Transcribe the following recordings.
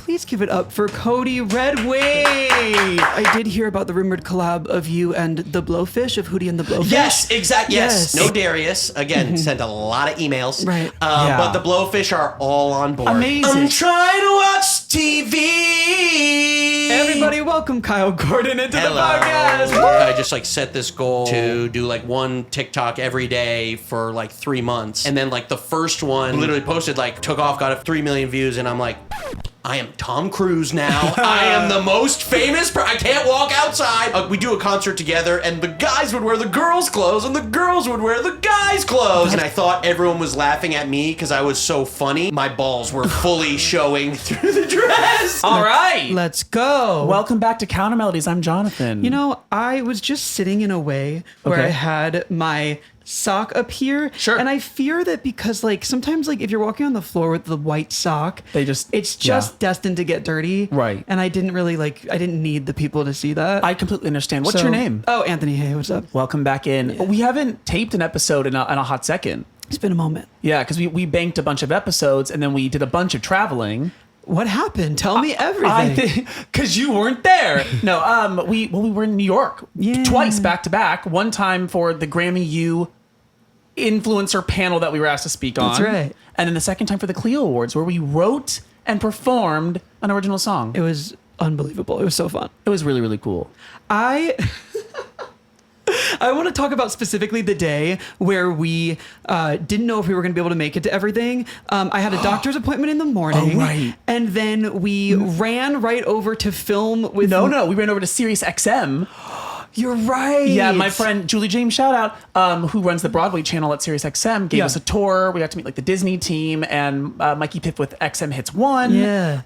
please give it up for Kody Redwing. I did hear about the rumored collab of you and the Blowfish, of Hootie and the Blowfish. Yes, exactly. Yes. No Darius. Again, sent a lot of emails. Right. But the Blowfish are all on board. Amazing. I'm trying to watch TV. Everybody, welcome Kyle Gordon into the podcast. I just set this goal to do one TikTok every day for 3 months. And then the first one literally posted, took off, got 3 million views. And I'm like, I am Tom Cruise now. I am the most famous I can't walk outside. We do a concert together, and the guys would wear the girls' clothes, and the girls would wear the guys' clothes. And I thought everyone was laughing at me because I was so funny. My balls were fully showing through the dress. All right. Let's go. Welcome back to Counter-Melodies. I'm Jonathan. You know, I was just sitting in a way where I had my sock up here. Sure. And I fear that because sometimes if you're walking on the floor with the white sock, it's just destined to get dirty. Right. And I didn't really I didn't need the people to see that. I completely understand. What's your name? Oh, Anthony. Hey, what's up? Welcome back in. Yeah. We haven't taped an episode in a hot second. It's been a moment. Yeah, because we banked a bunch of episodes and then we did a bunch of traveling. What happened? Tell me everything. I think because you weren't there. No, we were in New York twice back to back. One time for the Grammy U influencer panel that we were asked to speak on. That's right. And then the second time for the Clio Awards, where we wrote and performed an original song. It was unbelievable. It was so fun. It was really, really cool. I want to talk about specifically the day where we didn't know if we were going to be able to make it to everything. I had a doctor's appointment in the morning. Oh, right. And then we ran right over to film with... No, we ran over to Sirius XM. You're right. Yeah, my friend Julie James, shout out, who runs the Broadway channel at Sirius XM, gave us a tour. We got to meet the Disney team and Mikey Piff with XM Hits 1. Yeah.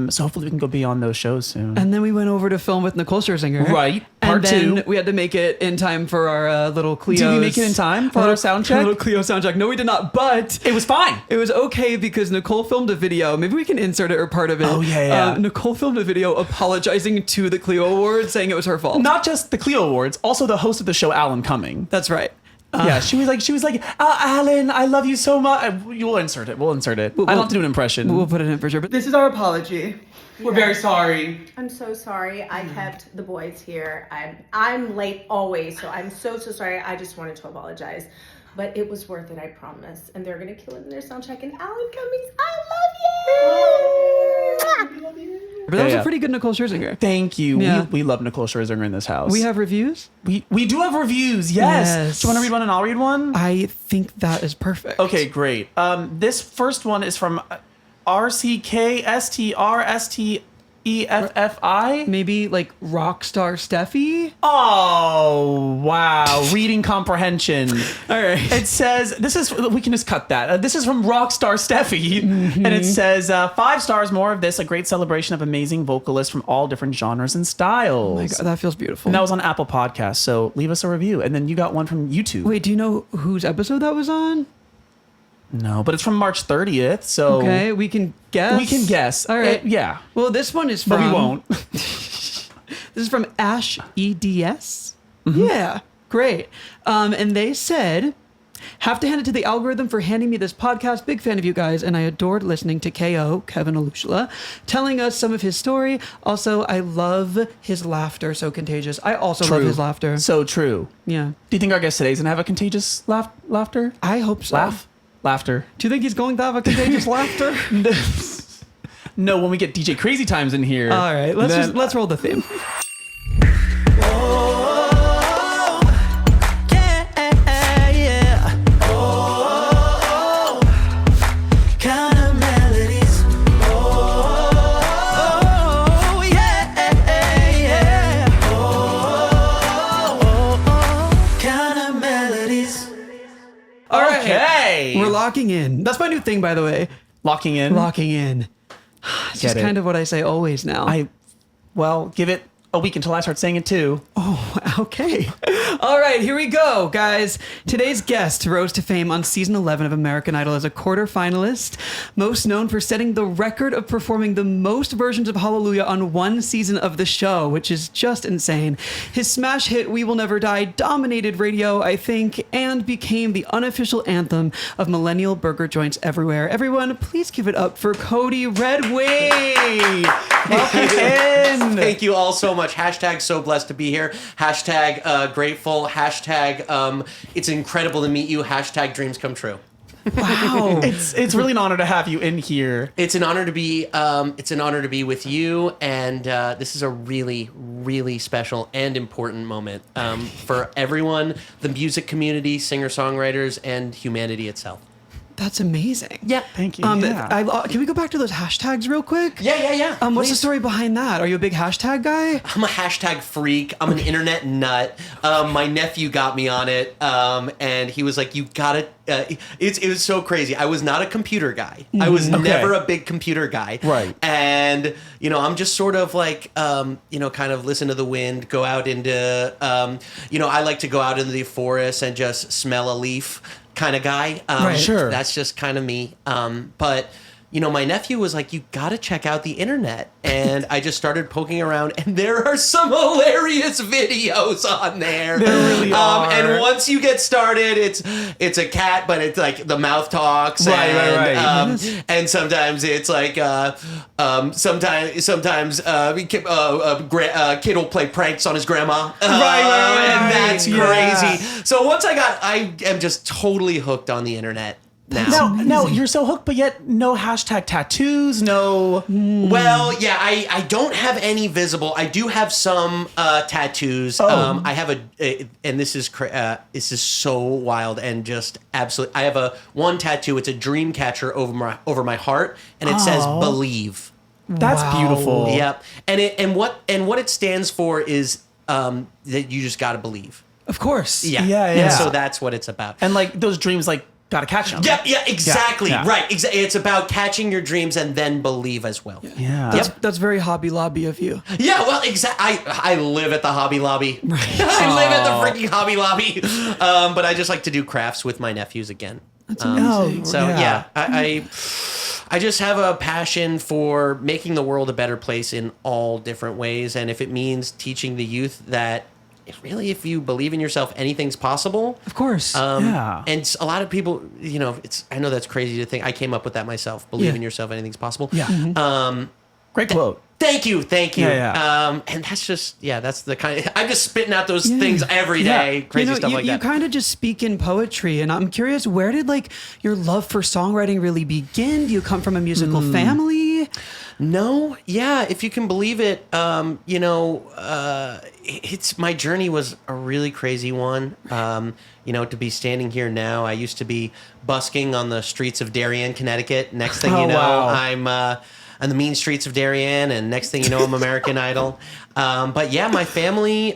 So hopefully we can go be on those shows soon. And then we went over to film with Nicole Scherzinger. Right. And then 2. we had to make it in time for our little Clio. Did we make it in time for our sound check? Little Clio sound check. No, we did not, but... It was fine. It was okay because Nicole filmed a video. Maybe we can insert it or part of it. Oh, yeah. Nicole filmed a video apologizing to the Clio Awards, saying it was her fault. Not just the Clio Awards, also the host of the show, Alan Cumming. That's right. Yeah, she was like, Alan, I love you so much. You'll insert it. We'll insert it. I don't have to do an impression. We'll put it in for sure. But this is our apology. We're very sorry. I'm so sorry. I kept the boys here. I'm late always, so I'm so sorry. I just wanted to apologize. But it was worth it, I promise. And they're going to kill it in their sound check. And Alan Cummings, I love you! But that was a pretty good Nicole Scherzinger. Thank you. Yeah. We love Nicole Scherzinger in this house. We have reviews? We do have reviews, yes. Do you want to read one and I'll read one? I think that is perfect. Okay, great. This first one is from RCKSTRSTEFFI. Maybe Rockstar Steffi? Oh, wow. Reading comprehension. All right. It says, we can just cut that. This is from Rockstar Steffi. And it says, 5 stars, more of this, a great celebration of amazing vocalists from all different genres and styles. Oh my God, that feels beautiful. And that was on Apple Podcasts, so leave us a review. And then you got one from YouTube. Wait, do you know whose episode that was on? No, but it's from March 30th, so... Okay, we can guess. We can guess. All right. Yeah. Well, this one is from... But we won't. This is from Ash EDS. Yeah, great. And they said... Have to hand it to the algorithm for handing me this podcast. Big fan of you guys, and I adored listening to KO, Kevin Alushla, telling us some of his story. Also, I love his laughter, so contagious. I also love his laughter. So true. Yeah. Do you think our guest today's going to have a contagious laughter? I hope so. Laughter. Do you think he's going to have a contagious laughter? No, when we get DJ Crazy Times in here. All right, let's roll the theme. We're locking in. That's my new thing, by the way. Locking in? Locking in. It's just kind of what I say always now. Well, give it a week until I start saying it too. Oh, okay. All right, here we go, guys. Today's guest rose to fame on season 11 of American Idol as a quarterfinalist, most known for setting the record of performing the most versions of Hallelujah on one season of the show, which is just insane. His smash hit We Will Never Die dominated radio, I think, and became the unofficial anthem of millennial burger joints everywhere. Everyone, please give it up for Kody Redwing. Thank you all so much. Hashtag so blessed to be here. Hashtag grateful. Hashtag it's incredible to meet you. Hashtag dreams come true. Wow. It's really an honor to have you in here. It's an honor to be with you, and this is a really, really special and important moment for everyone, the music community, singer-songwriters, and humanity itself. That's amazing. Yeah. Thank you. Can we go back to those hashtags real quick? Yeah. What's the Please. story behind that? Are you a big hashtag guy? I'm a hashtag freak. I'm an internet nut. My nephew got me on it, and he was like, "You gotta." It was so crazy. I was not a computer guy. I was never a big computer guy. Right. And I'm just sort of like, kind of listen to the wind, go out into, I like to go out into the forest and just smell a leaf kind of guy. Right. Sure. That's just kind of me. But my nephew was like, you got to check out the internet. And I just started poking around, and there are some hilarious videos on there. There really are. And once you get started, it's a cat, but it's like the mouth talks. Right. And sometimes it's like, sometimes a kid will play pranks on his grandma. Right. And that's Yeah. crazy. So once I am just totally hooked on the internet. No, you're so hooked, but yet no hashtag tattoos, no. Well, yeah, I don't have any visible. I do have some tattoos. I have and this is so wild and just absolutely. I have one tattoo. It's a dream catcher over my heart, and it says "Believe." That's Wow. beautiful. Yep, and what it stands for is that you just got to believe. Of course. Yeah. And so that's what it's about. And like those dreams, like gotta catch them. Yeah, exactly. Yeah. Right. It's about catching your dreams and then believe as well. Yeah. That's very Hobby Lobby of you. Yeah, well, I live at the Hobby Lobby. I live at the freaking Hobby Lobby. But I just like to do crafts with my nephews again. That's amazing. So yeah, I just have a passion for making the world a better place in all different ways, and if it means teaching the youth that really, if you believe in yourself, anything's possible. Of course. And a lot of people, I know that's crazy to think. I came up with that myself. Believe in yourself, anything's possible. Yeah. Great quote. Thank you. Yeah. And that's just, that's the kind I'm just spitting out those things every day, crazy stuff like that. You kind of just speak in poetry, and I'm curious, where did your love for songwriting really begin? Do you come from a musical family? No, if you can believe it, it's my journey was a really crazy one. To be standing here now, I used to be busking on the streets of Darien, Connecticut. Next thing you know, wow. I'm on the mean streets of Darien, and next thing you know, I'm American Idol. But yeah, my family,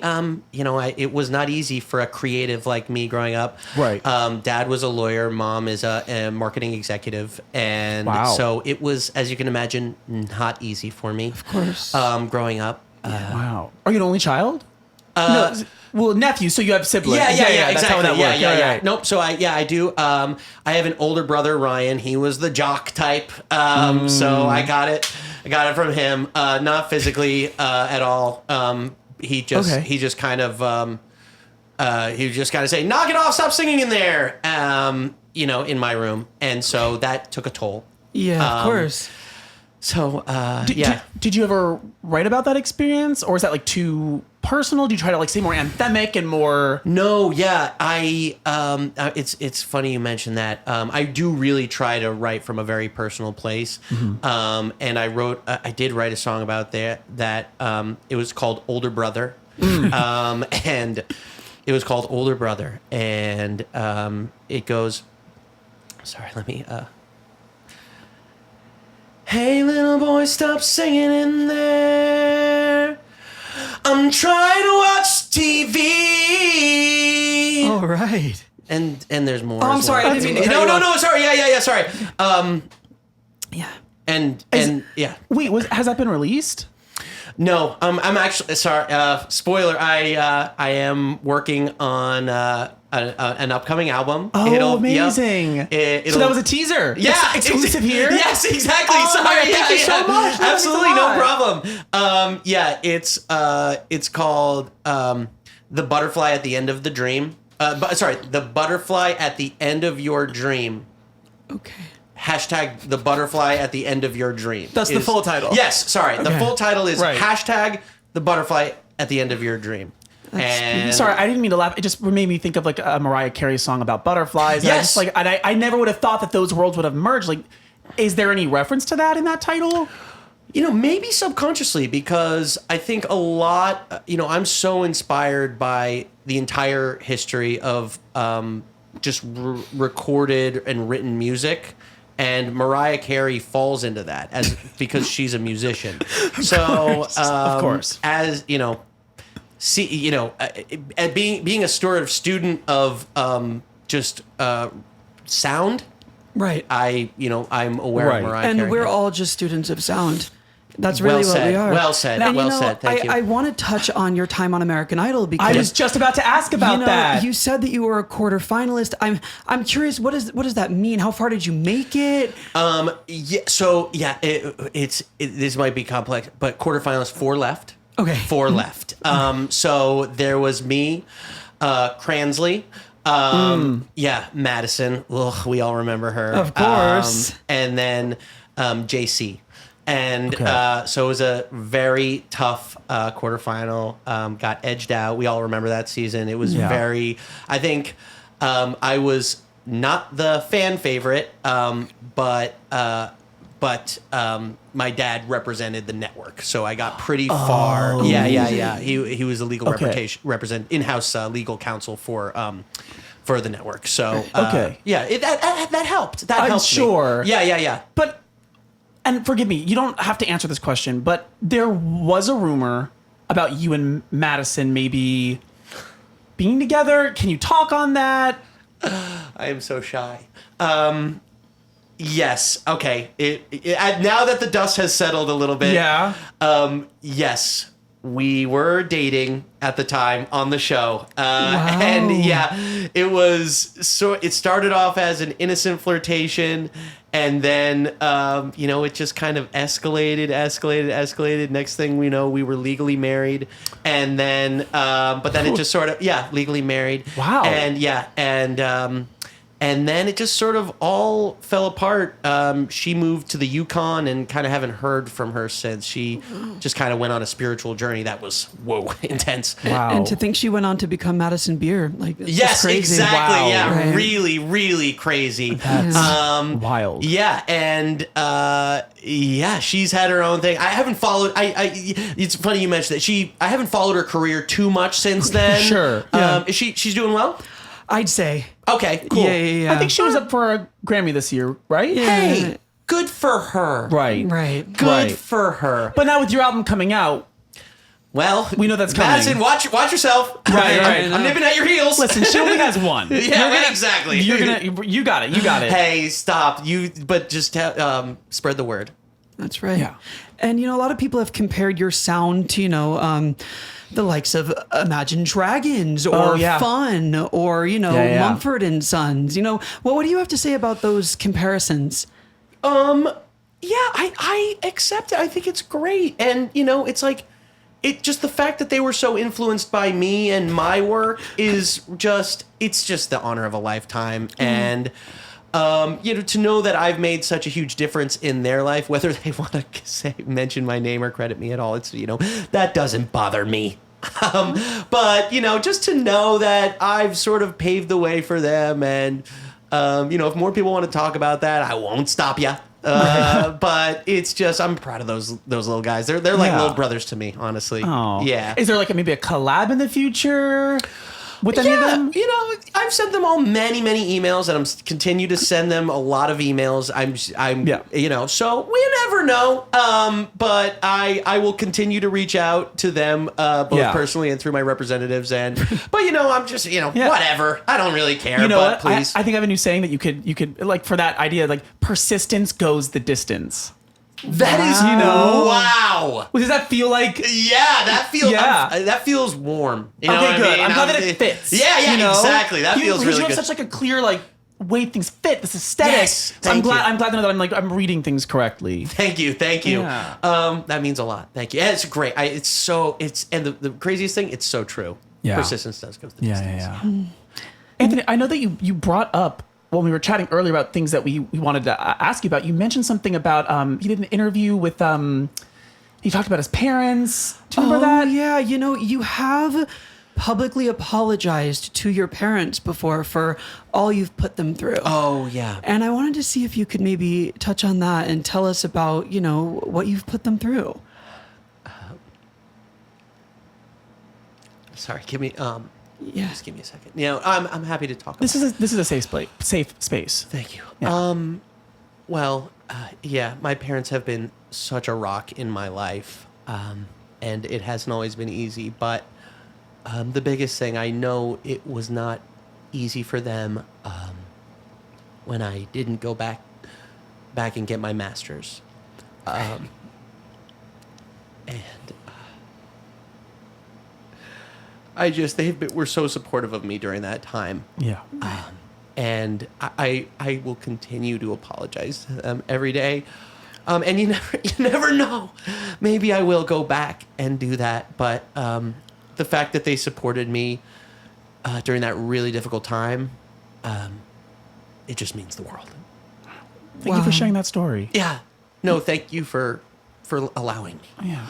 it was not easy for a creative like me growing up. Right. Dad was a lawyer. Mom is a marketing executive. And so it was, as you can imagine, not easy for me. Of course. Growing up. Wow. Are you an only child? No. Well, nephew, so you have siblings. Yeah, That's exactly. how that works. Yeah. Nope. So I do. I have an older brother, Ryan. He was the jock type. So I got it from him. Not physically at all. He just kind of say, "Knock it off! Stop singing in there." In my room, and so that took a toll. Yeah, of course. So Did you ever write about that experience, or is that too personal? Do you try to say more anthemic and more? No, yeah, it's funny you mentioned that. I do really try to write from a very personal place. Mm-hmm. And I did write a song about that. It was called Older Brother. And it was called Older Brother. And it goes, sorry, let me, hey, little boy, stop singing in there. I'm trying to watch TV. All right. And there's more. Oh, I'm sorry. I didn't mean to No. Sorry. Yeah. Sorry. Yeah. And yeah. Wait, has that been released? No. I'm actually sorry. Spoiler. I am working on an upcoming album. Oh, amazing! So that was a teaser. Yeah, exclusive here. Yes, exactly. Oh, sorry. thank you so much. That Absolutely, means a no lot. problem. It's called The Butterfly at the End of the Dream. The Butterfly at the End of Your Dream. Okay. hashtag the butterfly at the end of your dream. That's the full title. Yes, sorry. The full title is Right. hashtag the butterfly at the end of your dream. And Sorry, I didn't mean to laugh. It just made me think of like a Mariah Carey song about butterflies. Yes. I never would have thought that those worlds would have merged. Like, is there any reference to that in that title? maybe subconsciously, because I think a lot, I'm so inspired by the entire history of just recorded and written music. And Mariah Carey falls into that because she's a musician. So, Of course. as being a sort of student of just sound, Right. I'm aware of Mariah And Carey. we're all just students of sound. That's really Well what we said. are. Well said. And, Well said. Thank you. I want to touch on your time on American Idol because I was just about to ask about that. You said that you were a quarterfinalist. I'm curious. What does that mean? How far did you make it? Yeah. So yeah, this might be complex, but quarterfinalists 4 left. Okay. 4 left. So there was me, Cransley. Yeah, Madison. Ugh, we all remember her. Of course. And then JC. And Okay. so it was a very tough quarterfinal. Got edged out. We all remember that season. It was very. I think I was not the fan favorite, but my dad represented the network, so I got pretty far. Yeah. He was a legal in-house legal counsel for the network. So that helped. That helped. Sure. Me. Yeah. But, and forgive me, you don't have to answer this question, but there was a rumor about you and Madison maybe being together. Can you talk on that? I am so shy. Yes. Okay. Now that the dust has settled a little bit. Yeah. Yes, we were dating at the time on the show, Wow. and it was it started off as an innocent flirtation, and then it just kind of escalated. Next thing we know, we were legally married, and then but then it just sort of legally married. Wow. And then it just sort of all fell apart. She moved to the Yukon and kind of haven't heard from her since. She just kind of went on a spiritual journey that was, intense. Wow. And to think she went on to become Madison Beer. Like, it's Yes, just crazy. exactly. Wow. Yeah, Right. really, really crazy. That's wild. Yeah, and she's had her own thing. I haven't followed. It's funny you mentioned that. I haven't followed her career too much since then. Sure. Is she's doing well? I'd say. Okay, cool. Yeah. I think she was up for a Grammy this year, right? Hey, good for her. Right. Right. Good Right. for her. But now with your album coming out, Well, we know that's coming. Madison, watch yourself. Right. I'm nipping at your heels. listen, she only has one. Exactly. You got it. Hey, stop. But just spread the word. That's right. Yeah. And, a lot of people have compared your sound to, the likes of Imagine Dragons or Fun or, Mumford and Sons. What do you have to say about those comparisons? I accept it. I think it's great. And, it's like, just the fact that they were so influenced by me and my work is it's just the honor of a lifetime. And, to know that I've made such a huge difference in their life, whether they want to mention my name or credit me at all, it's, that doesn't bother me. But, just to know that I've sort of paved the way for them. And, if more people want to talk about that, I won't stop you. But it's just, I'm proud of those little guys. They're like little brothers to me, honestly. Oh. Yeah. Is there maybe a collab in the future with any of them? I've sent them all many, many emails, and I'm continue to send them a lot of emails. So we never know. But I will continue to reach out to them, both personally and through my representatives. But I'm just, whatever. I don't really care. But please. I think I have a new saying that you could like for that idea, like persistence goes the distance. That is, wow. Does that feel like? Yeah, that feels. That feels warm. You know Okay, what good. I mean? I'm glad that it fits. Yeah, exactly. That feels really you good. have such a clear way things fit. This aesthetic. Yes, So I'm thank glad. you. I'm glad to know that I'm reading things correctly. Thank you. Yeah. That means a lot. Thank you. And it's great. And the craziest thing, it's so true. Yeah. Persistence does go to the distance. Anthony, I know that you brought up when we were chatting earlier about things that we wanted to ask you about, you mentioned something about he did an interview with he talked about his parents. Do you remember that? Yeah, you have publicly apologized to your parents before for all you've put them through. Oh, yeah. And I wanted to see if you could maybe touch on that and tell us about, what you've put them through. Sorry, give me Yeah. just give me a second. I'm happy to talk about This is a safe space. Thank you. Yeah. My parents have been such a rock in my life, and it hasn't always been easy. But the biggest thing, I know it was not easy for them when I didn't go back and get my master's, and they were so supportive of me during that time. Yeah. And I will continue to apologize to them every day. And you never know. Maybe I will go back and do that. But the fact that they supported me during that really difficult time, it just means the world. Thank you for sharing that story. Yeah. No, thank you for allowing me. Yeah.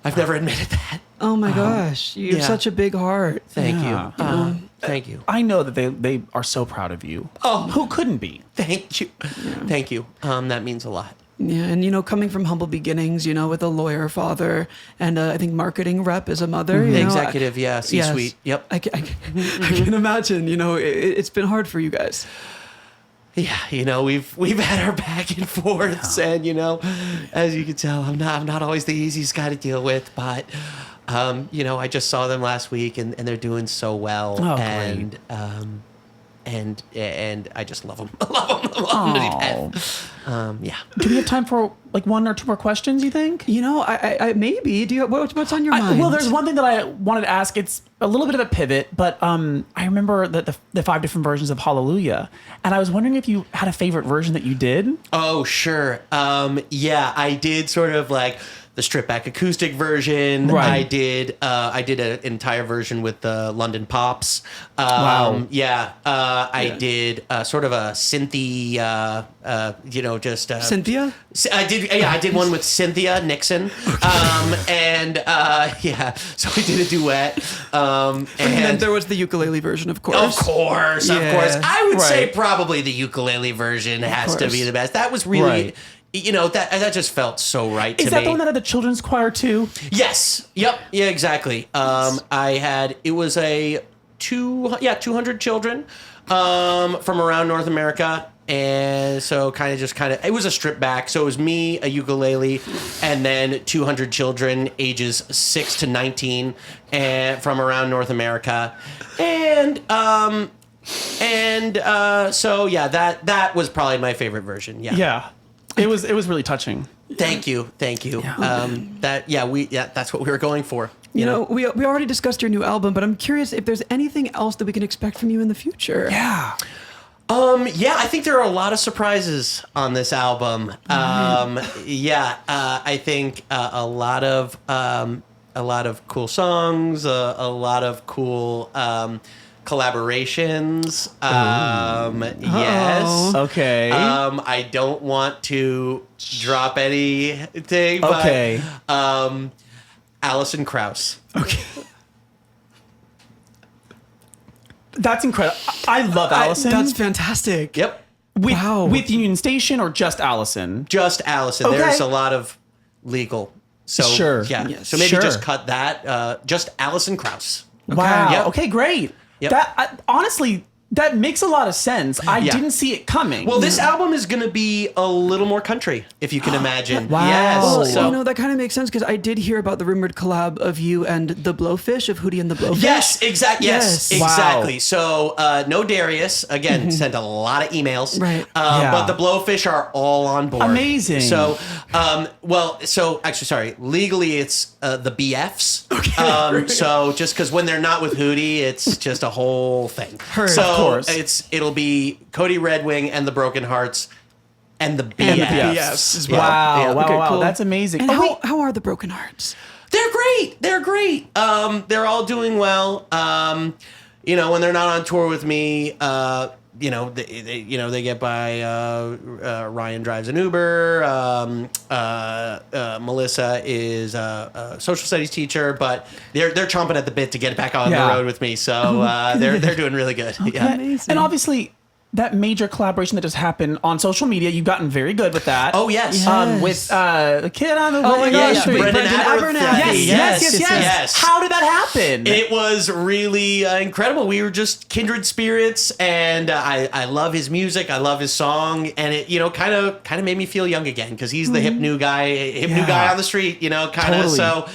I've never admitted that. Oh my gosh, you have such a big heart. Thank Yeah. you. Thank you. I know that they are so proud of you. Oh. Who couldn't be? Thank you. Thank you. That means a lot. Yeah, and coming from humble beginnings, with a lawyer father and I think marketing rep as a mother. Executive, C-suite. Yes. Yep. I can imagine. It's been hard for you guys. Yeah, we've had our back and forths, and as you can tell, I'm not always the easiest guy to deal with, but I just saw them last week, and they're doing so well, Oh, and and I just love them. I love them to death. Yeah. Do we have time for like one or two more questions, you think? I maybe. Do you? What's on your mind? Well, there's one thing that I wanted to ask. It's a little bit of a pivot, but I remember the 5 different versions of Hallelujah, and I was wondering if you had a favorite version that you did. Oh, sure. I did sort of like the stripped back acoustic version. Right. I did an entire version with the London Pops. Wow. I did sort of a synthy, Cynthia? I did one with Cynthia Nixon. So we did a duet. And then there was the ukulele version, of course. Of course. Yeah. I would say Right. probably the ukulele version has to course. be the best. That was really, Right. that just felt so right to me. Is that the one that had the children's choir too? Yes. Yep. Yeah, exactly. It was a 200 children from around North America. And so it was a strip back. So it was me, a ukulele, and then 200 children ages 6 to 19 and from around North America. That was probably my favorite version. Yeah. Yeah. It was really touching. Thank you. That's what we were going for. We already discussed your new album, but I'm curious if there's anything else that we can expect from you in the future. Yeah. I think there are a lot of surprises on this album. I think a lot of cool songs, a lot of cool collaborations. Yes. Okay. I don't want to drop anything, but Okay. Alison Krauss. Okay. That's incredible. I love Allison. That's fantastic. Yep. With Union Station or just Allison? Just Allison. Okay. There's a lot of legal. So Sure. Yeah. Yes. So maybe Sure. just cut that. Just Alison Krauss. Wow. Yep. Okay, great. Yep. Honestly, that makes a lot of sense. I didn't see it coming. Well, this album is going to be a little more country, if you can imagine. Wow. Yes. Well, So, that kind of makes sense because I did hear about the rumored collab of you and the Blowfish, of Hootie and the Blowfish. yes, exactly. Yes, Yes. Wow. exactly. So, no Darius. Again, sent a lot of emails. Right. Yeah. But the Blowfish are all on board. Amazing. So, legally it's the BFs. Okay. So just because when they're not with Hootie, it's just a whole thing. Heard. So Of course. it'll be Kody, Redwing, and the Broken Hearts, and the BFs. And the BFs as well. Wow. Yeah. Wow. Okay, wow. cool. That's amazing. And wait. how are the Broken Hearts? They're great. They're great. They're all doing well. When they're not on tour with me, they get by. Ryan drives an Uber. Melissa is a social studies teacher, but they're chomping at the bit to get back on the road with me. So they're doing really good. Okay. Yeah. Amazing. And obviously, that major collaboration that just happened on social media, you've gotten very good with that. Oh yes. With the kid on the Oh my gosh, Brendan Abernathy. Yes. How did that happen? It was really incredible. We were just kindred spirits, and I love his music. I love his song, and it kind of made me feel young again because he's the hip new guy on the street. Totally. So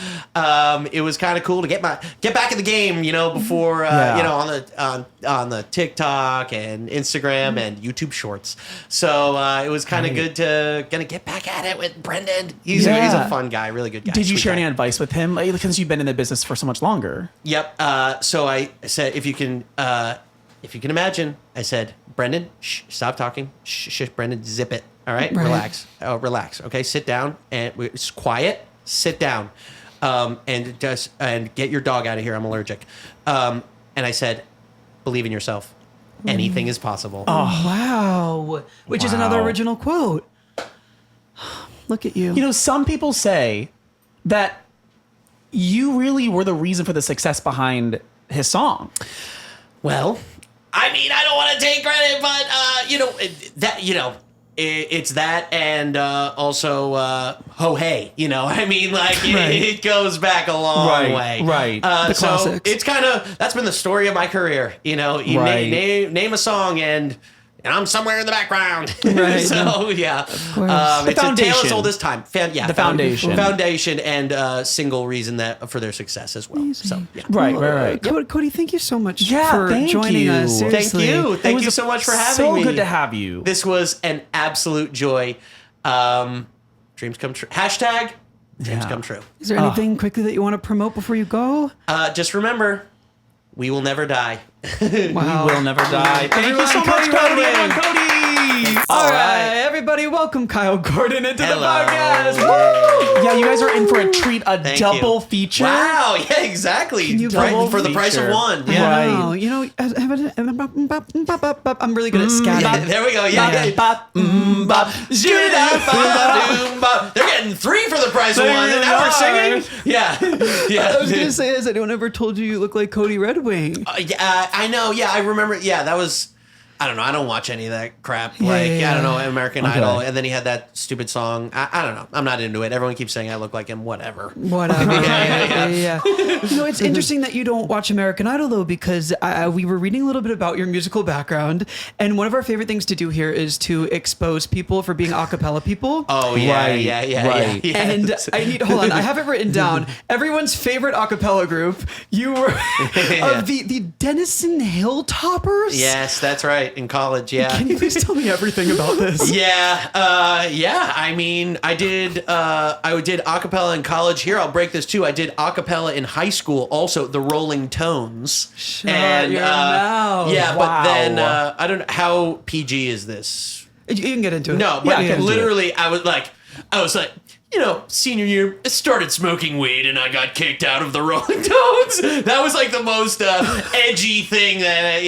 it was kind of cool to get back in the game. Before on the TikTok and Instagram and YouTube Shorts. So it was kind of good to get back at it with Brendan. He's a fun guy, really good guy. Did you sweet share guy. any advice with him since you've been in the business for so much longer? Yep. So I said, if you can imagine, I said, Brendan, stop talking. Shh, Brendan, zip it. All right, relax. Oh, relax. Okay, sit down and it's quiet. Sit down, and get your dog out of here. I'm allergic. And I said, believe in yourself. Anything is possible. Oh, wow. Which is another original quote. Look at you. Some people say that you really were the reason for the success behind his song. Well, I mean, I don't want to take credit, but it's that, and also ho hey. I mean, like it goes back a long way. Right. The So classics. it's that's been the story of my career. You name a song and I'm somewhere in the background. Right. So yeah, The it's a tale as foundation. old as time. The foundation. Foundation, and single reason for their success as well. So yeah. Right. Cody, thank you so much Yeah, for thank joining you. us. Thank Seriously. you. Thank was you so much for having me. So good to have you. This was an absolute joy. Dreams come true. Hashtag dreams come true. Is there anything quickly that you want to promote before you go? Just remember, we will never die. Wow. We will never die. Thank you so much, Cody. Cody. All right, everybody, welcome Kyle Gordon into Hello. the podcast. Yay. Yeah, you guys are in for a treat, a Thank double you. feature. Wow, yeah, exactly. you Right, double for the price of feature? one. I Yeah. know. I'm really good at scatting. There we go. Yeah. They're getting 3 for the price of 1, and now we're singing. Yeah. I was going to say, has anyone ever told you look like Cody Redwing? I know. Yeah, I remember. Yeah, that was. I don't know. I don't watch any of that crap. I don't know, American Idol. And then he had that stupid song. I don't know. I'm not into it. Everyone keeps saying I look like him. Whatever. Whatever. Yeah. It's interesting that you don't watch American Idol, though, because we were reading a little bit about your musical background. And one of our favorite things to do here is to expose people for being a cappella people. Oh, yeah. Right, Yeah. right. Yeah. And hold on, I have it written down. Everyone's favorite a cappella group. You were of the Denison Hilltoppers? Yes, that's right. In college, yeah. Can you please tell me everything about this? Yeah. I mean, I did a cappella in college. Here, I'll break this too. I did a cappella in high school, also the Rolling Tones. Shut your mouth. Yeah, Wow. but then I don't know how PG is this. You can get into it. No, but get into literally, I was like, senior year, I started smoking weed and I got kicked out of the Rolling Tones. That was like the most edgy thing that,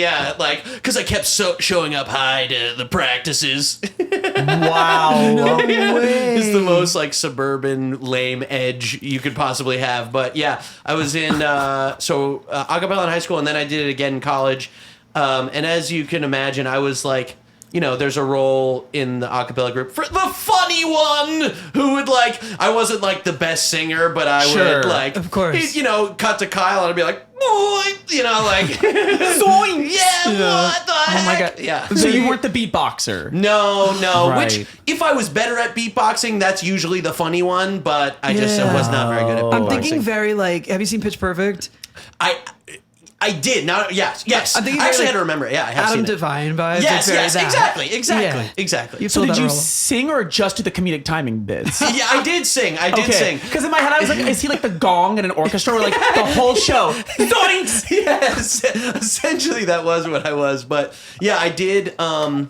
because I kept showing up high to the practices. Wow. No way. It's the most like suburban lame edge you could possibly have. But yeah, I was in a cappella in high school, and then I did it again in college. And as you can imagine, I was like, there's a role in the a cappella group for the funny one who would I wasn't like the best singer, but I would of course. cut to Kyle and I'd be like, boy, Zoink. what the heck? Oh my God. Yeah. So you weren't the beatboxer. No. Right. Which, if I was better at beatboxing, that's usually the funny one, but I just was not very good at beatboxing. I'm thinking very have you seen Pitch Perfect? I did. Now, yes. I'm thinking I actually very, had to remember it. Yeah, I have Adam seen it. Devine vibes. Yes, It's very that. exactly. You So filled did that you role. sing or just do the comedic timing bits? Yeah, I did sing. sing. Because in my head, I was like, is he like the gong in an orchestra or like the whole show? Zoinks! Yes, essentially that was what I was. But yeah, I did. I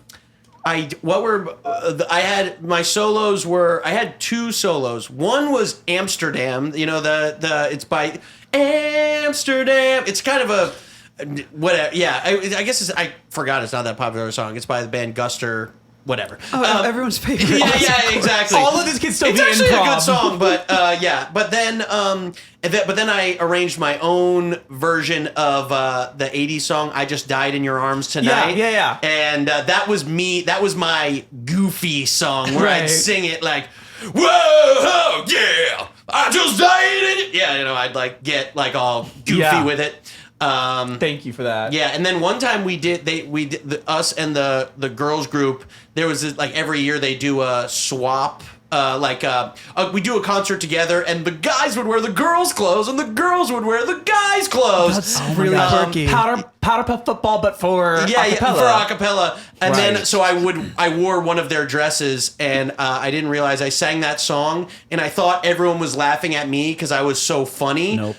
had my solos were. I had 2 solos. One was Amsterdam. It's by Amsterdam. It's kind of Whatever. Yeah, I guess I forgot it's not that popular a song. It's by the band Guster. Whatever. Everyone's favorite. Yeah, exactly. All of this can still it's be actually improv. a good song, but yeah. But then I arranged my own version of the '80s song "I Just Died in Your Arms Tonight." Yeah. And that was me. That was my goofy song where I'd Right. sing it like, "Whoa, yeah, I just died in it." Yeah, I'd like get like all goofy with it. Thank you for that. Yeah, and then one time us and the girls group. There was this, like every year they do a swap. We do a concert together, and the guys would wear the girls' clothes, and the girls would wear the guys' clothes. That's really quirky. Powder puff football, but for Yeah, acapella. for acapella. And then Right. so I wore one of their dresses, and I didn't realize I sang that song, and I thought everyone was laughing at me because I was so funny. Nope.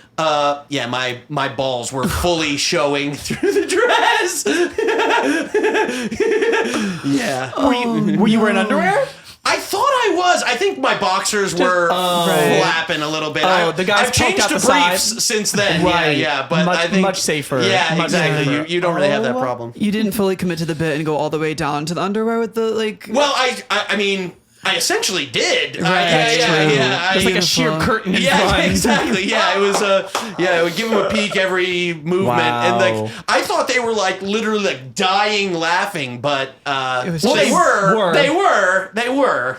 Yeah, my balls were fully showing through the dress. Yeah. Were you wearing underwear? I thought I was. I think my boxers were flapping a little bit. The guys I've changed poked to out the briefs side. since then. Right. Yeah. But Much- I think much safer. Yeah, Much exactly. safer. You don't really have that problem. You didn't fully commit to the bit and go all the way down to the underwear with the like. Well, I mean, I essentially did. Right, that's true. Yeah. There's like a Beautiful. sheer curtain in Yeah, front. exactly. Yeah, it was it would give them a peek every movement, and Wow. like I thought they were like literally like dying laughing, but It was well, just- they were.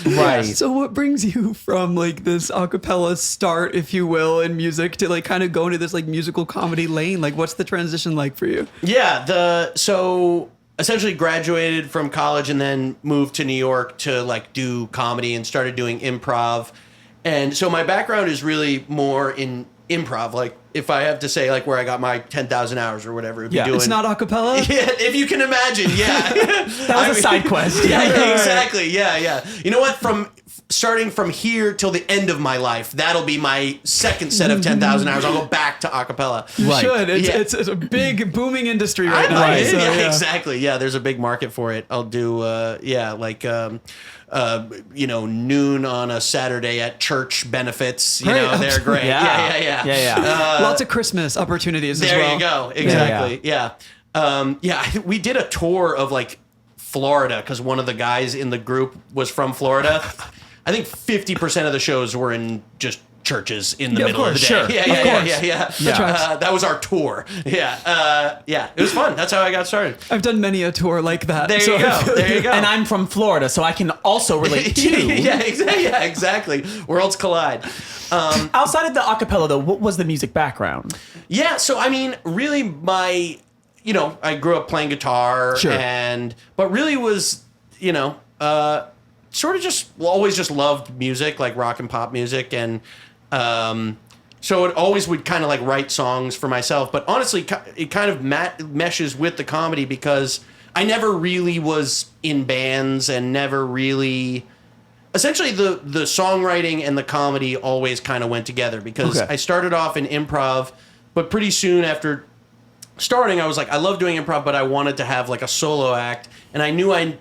Right. So what brings you from like this a cappella start, if you will, in music to like kind of go into this like musical comedy lane? Like what's the transition like for you? Yeah, so essentially graduated from college and then moved to New York to like do comedy and started doing improv. And so my background is really more in improv. Like if I have to say like where I got my 10,000 hours or whatever, it'd be doing. It's not a cappella? Yeah, if you can imagine, yeah. That was a side quest. Yeah, exactly. Yeah. You know what? Starting from here till the end of my life, that'll be my second set of 10,000 hours. I'll go back to acapella. You Right. should. Yeah. It's a big booming industry right I now. like it. So, Yeah, exactly. Yeah, there's a big market for it. I'll do noon on a Saturday at church benefits. You Right, know, they're great. Yeah. Lots of Christmas opportunities as There well. you go. Exactly. Yeah. We did a tour of like Florida because one of the guys in the group was from Florida. I think 50% of the shows were in just churches in the Yeah, of middle of the day. course, sure. Yeah. That tracks. That was our tour. Yeah. It was fun. That's how I got started. I've done many a tour like that. There so you I go. feel There you go. And I'm from Florida, so I can also relate to. yeah, exactly. Worlds collide. Outside of the acapella, though, what was the music background? Yeah, so I mean, really, I grew up playing guitar, Sure. but really was, sort of just always just loved music, like rock and pop music, and so it always would kind of like write songs for myself. But honestly, it kind of meshes with the comedy because I never really was in bands and never really. Essentially, the songwriting and the comedy always kind of went together because Okay. I started off in improv, but pretty soon after starting, I was like, I love doing improv, but I wanted to have like a solo act, and I knew I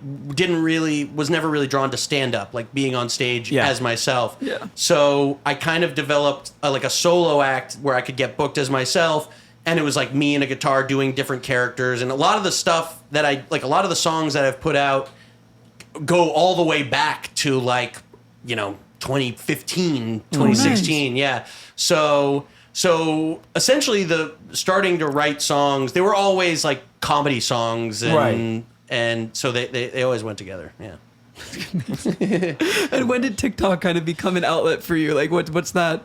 was never really drawn to stand up, like being on stage as myself. Yeah. So I kind of developed like a solo act where I could get booked as myself, and it was like me and a guitar doing different characters, and a lot of the stuff that a lot of the songs that I've put out go all the way back to 2015, 2016. Yeah. So essentially starting to write songs, they were always like comedy songs and Right. and so they always went together. Yeah. And when did TikTok kind of become an outlet for you? Like what's that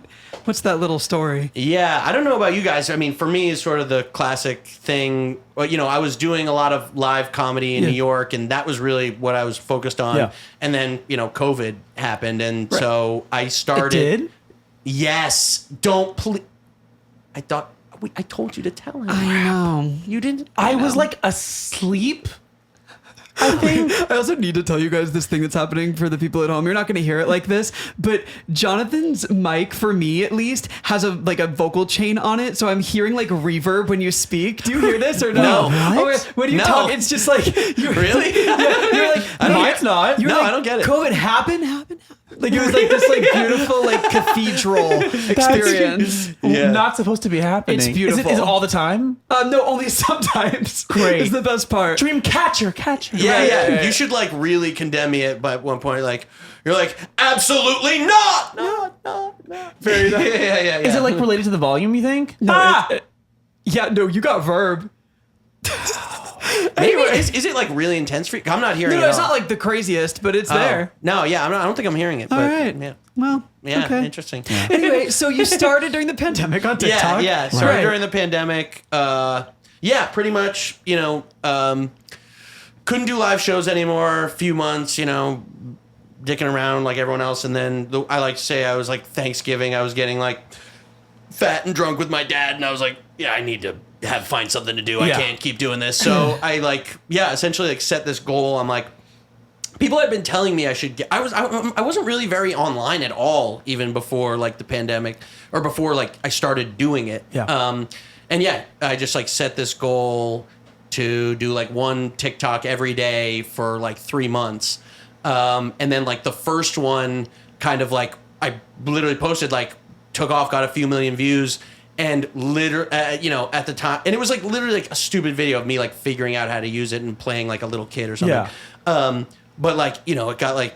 little story? Yeah, I don't know about you guys. I mean, for me, it's sort of the classic thing. Well, I was doing a lot of live comedy in New York, and that was really what I was focused on. Yeah. And then, COVID happened, and so I It started. did? Yes. I told you to tell him. I know. You didn't. I was like asleep. I think. I also need to tell you guys this thing that's happening for the people at home. You're not going to hear it like this, but Jonathan's mic, for me at least, has a vocal chain on it, so I'm hearing like reverb when you speak. Do you hear this or no? No. Oh, when you No. talk, it's just like Really? You're like, No, it's not. You're No, like, I don't get it. COVID happened. Like it was like this like beautiful like cathedral experience. Yeah. Not supposed to be happening. It's beautiful. Is it all the time? No, only sometimes. Great. Is the best part. Dream catcher. Yeah. You should like really condemn me at one point. Like you're like, absolutely not. No. Very nice. Yeah. Is it like related to the volume, you think? No, yeah, no, you got verb. Maybe is it like really intense for you? I'm not hearing it. No, it's all. not like the craziest, but it's there. No, yeah, I don't think I'm hearing it. All But, right. Yeah. Well, Yeah, okay. interesting. Anyway, so you started during the pandemic on TikTok. Yeah. Started Right. during the pandemic. Pretty much, couldn't do live shows anymore. A few months, dicking around like everyone else. And then I like to say I was like Thanksgiving, I was getting like fat and drunk with my dad. And I was like, yeah, I need to find something to do. I can't keep doing this. So I essentially like set this goal. I'm like, people had been telling me I should get. I wasn't really very online at all, even before like the pandemic or before like I started doing it. Yeah. I just like set this goal to do like one TikTok every day for like 3 months, and then like the first one kind of like I literally posted like took off, got a few million views. And literally, at the time, and it was like literally like a stupid video of me like figuring out how to use it and playing like a little kid or something. Yeah. But like, it got like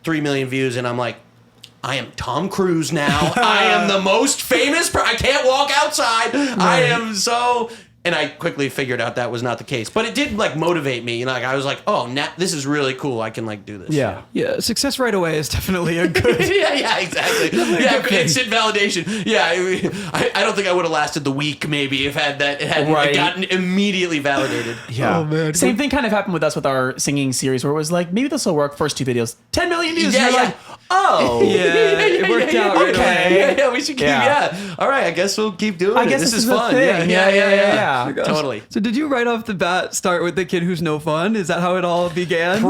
3 million views, and I'm like, I am Tom Cruise now. I am the most famous. I can't walk outside. Right. I am so. And I quickly figured out that was not the case. But it did like motivate me. Like I was like, oh, now this is really cool. I can like do this. Yeah. Yeah, success right away is definitely a good. yeah, exactly. Yeah, instant validation. Yeah, I don't think I would have lasted the week maybe if it hadn't gotten immediately validated. Yeah. Oh, man. Same thing kind of happened with us with our singing series where it was like, maybe this will work. First 2 videos, 10 million views. Yeah, and you're yeah. like, oh. Yeah, it worked out right away. Yeah, we should keep. Yeah. All right, I guess we'll keep doing it. I guess this this is is the fun. thing. Yeah. Oh my gosh. Totally. So did you right off the bat start with the kid who's no fun? Is that how it all began?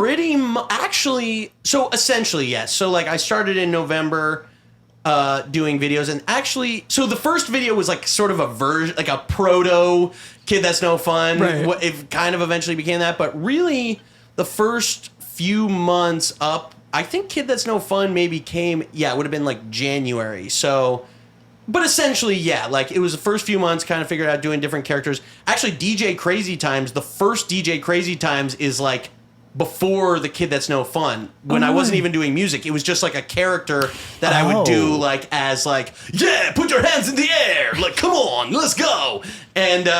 Actually, so essentially, yes. So like I started in November doing videos, and actually, so the first video was like sort of a version, like a proto Kid That's No Fun. Right. It kind of eventually became that, but really the first few months up, I think Kid That's No Fun maybe came, it would have been like January. So, but essentially, like it was the first few months kind of figured out doing different characters. Actually, DJ Crazy Times, the first DJ Crazy Times is like before the Kid That's No Fun, when I wasn't even doing music. It was just like a character that I would do like as like, yeah, put your hands in the air, like come on, let's go. And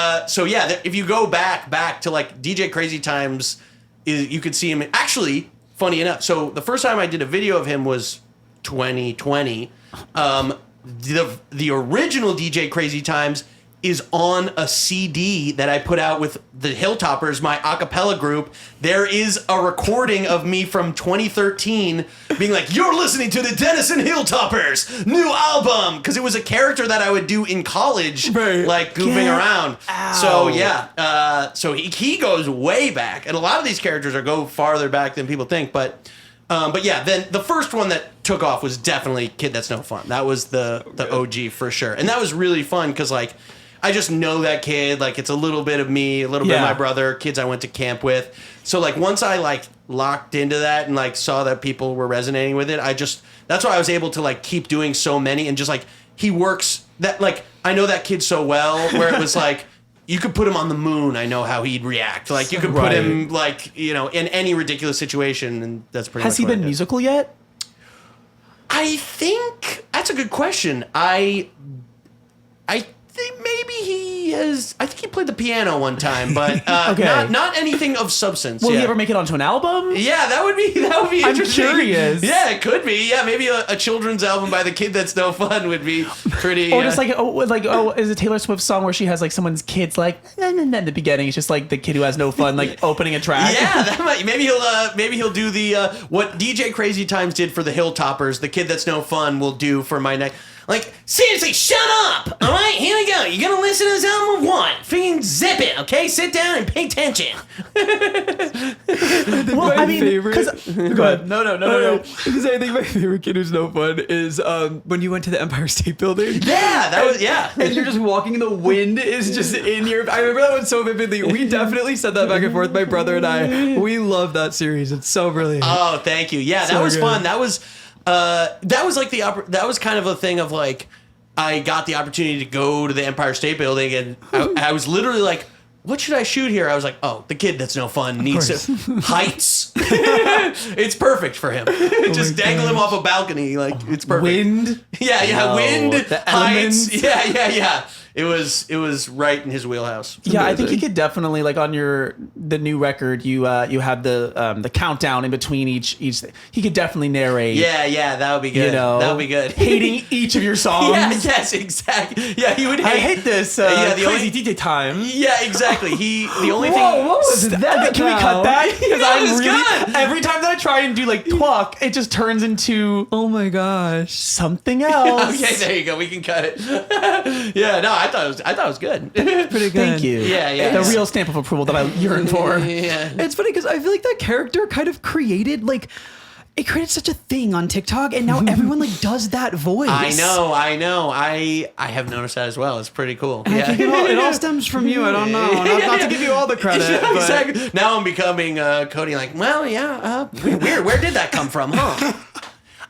if you go back to like DJ Crazy Times, you could see him actually. Funny enough, so the first time I did a video of him was 2020. The original DJ Crazy Times is on a CD that I put out with the Hilltoppers, my a cappella group. There is a recording of me from 2013 being like, you're listening to the Denison Hilltoppers new album, because it was a character that I would do in college, like goofing around. So so he goes way back, and a lot of these characters go farther back than people think, but then the first one that took off was definitely Kid That's No Fun. That was the OG for sure. And that was really fun because like I just know that kid, like it's a little bit of me, a little bit of my brother, kids I went to camp with. So like once I like locked into that and like saw that people were resonating with it, that's why I was able to like keep doing so many, and just like he works that, like I know that kid so well where it was like you could put him on the moon, I know how he'd react. Like you could put him like, in any ridiculous situation, and that's pretty much Has he been musical yet? I think that's a good question. I think maybe he has. I think he played the piano one time, but not anything of substance. Will he ever make it onto an album? Yeah, that would be interesting. I'm curious. Yeah, it could be. Yeah, maybe a children's album by the Kid That's No Fun would be pretty. Or just is a Taylor Swift song where she has like someone's kids like in the beginning. It's just like the kid who has no fun like opening a track. Yeah, that might. Maybe he'll do the what DJ Crazy Times did for the Hilltoppers. The Kid That's No Fun will do for my next. Like, seriously, shut up! All right, here we go. You're gonna listen to this album of what? Freaking zip it, okay? Sit down and pay attention. Well, I mean, favorite. Go ahead. No. I think my favorite Kid Who's No Fun is when you went to the Empire State Building. Yeah, that was And you're just walking, and the wind is just in your. I remember that one so vividly. We definitely said that back and forth. My brother and I. We love that series. It's so brilliant. Oh, thank you. Yeah, that was fun. That was. That was like that was kind of a thing of like, I got the opportunity to go to the Empire State Building, and I was literally like, what should I shoot here? I was like, oh, the kid that's no fun needs heights. It's perfect for him. Just dangle him off a balcony. Like, it's perfect. Wind. Yeah, wind, the heights. elements. Yeah. It was right in his wheelhouse. Yeah, I think he could definitely, like, on the new record, you have the countdown in between each thing. He could definitely narrate. Yeah, that would be good. That would be good. Hating each of your songs. Yeah, yes, exactly. Yeah, he would hate. I hate this. the Crazy only DJ time. Yeah, exactly. The only thing. Whoa, what was that? Can we cut that? Because That was good. Every time that I try and do like twuck, it just turns into Oh my gosh. something else. Okay, there you go. We can cut it. Yeah, no, I thought it was good. Pretty good. Thank you. Yeah. The real stamp of approval that I yearn for. Yeah. It's funny because I feel like that character kind of created it created such a thing on TikTok, and now everyone like does that voice. I know. I have noticed that as well. It's pretty cool. And I think it all stems from you. I don't know. Not to give you all the credit. Yeah, but exactly. Now I'm becoming Kody. Like, well, yeah. Weird. Where did that come from? Huh?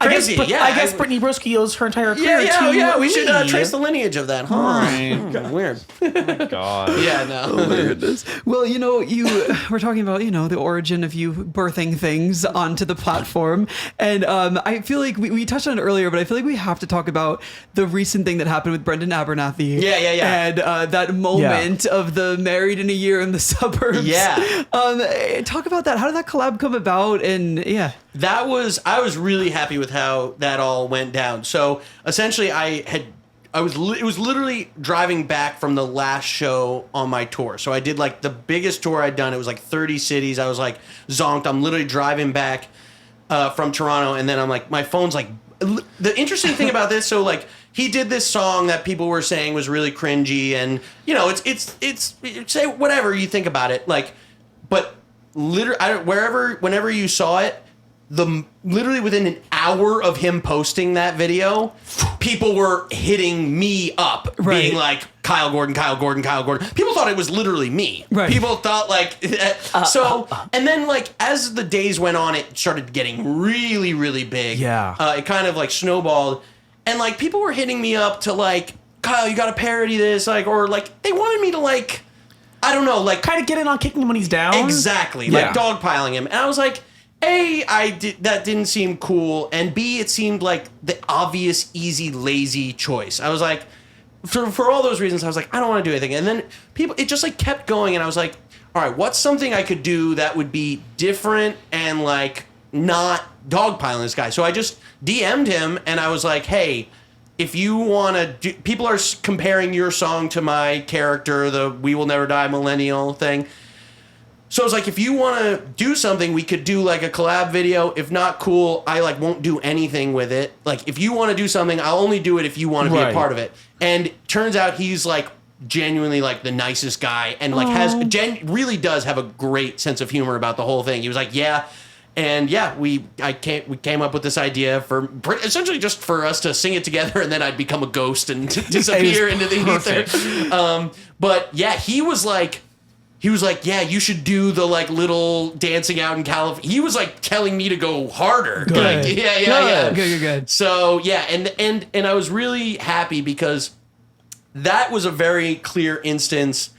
Crazy. I guess Brittany Broski owes her entire career to We should me. trace the lineage of that. Huh? Right. Weird. God. Yeah, no. Oh my goodness. Well, we're talking about, the origin of you birthing things onto the platform. And I feel like we touched on it earlier, but I feel like we have to talk about the recent thing that happened with Brendan Abernathy. Yeah. And that moment of the married in a year in the suburbs. Yeah. Talk about that. How did that collab come about? And yeah. I was really happy with how that all went down. So essentially it was literally driving back from the last show on my tour. So I did like the biggest tour I'd done. It was like 30 cities. I was like zonked. I'm literally driving back from Toronto, and then I'm like, my phone's like, the interesting thing about this, so like he did this song that people were saying was really cringy, and it's say whatever you think about it, like, but literally whenever you saw it, literally within an hour of him posting that video, people were hitting me up, being like, Kyle Gordon. People thought it was literally me. Right. People thought like, and then like as the days went on, it started getting really, really big. Yeah. It kind of like snowballed, and like people were hitting me up to like, Kyle, you got to parody this, like, or like they wanted me to like, I don't know, like Kind of get in on kicking him when he's down. exactly, like dogpiling him, and I was like, A, that didn't seem cool, and B, it seemed like the obvious, easy, lazy choice. I was like, for all those reasons, I was like, I don't want to do anything. And then it just like kept going, and I was like, all right, what's something I could do that would be different and like not dogpiling this guy? So I just DM'd him, and I was like, hey, if you want to do, people are comparing your song to my character, the We Will Never Die millennial thing. So I was like, if you want to do something, we could do like a collab video. If not, cool, I like won't do anything with it. Like if you want to do something, I'll only do it if you want to be a part of it. And turns out he's like genuinely like the nicest guy, and like really does have a great sense of humor about the whole thing. He was like, yeah. And yeah, we came up with this idea for essentially just for us to sing it together, and then I'd become a ghost and disappear into the ether. But yeah, he was like, yeah, you should do the like little dancing out in California. He was like telling me to go harder. Good. Like, yeah. Good. So yeah, and I was really happy because that was a very clear instance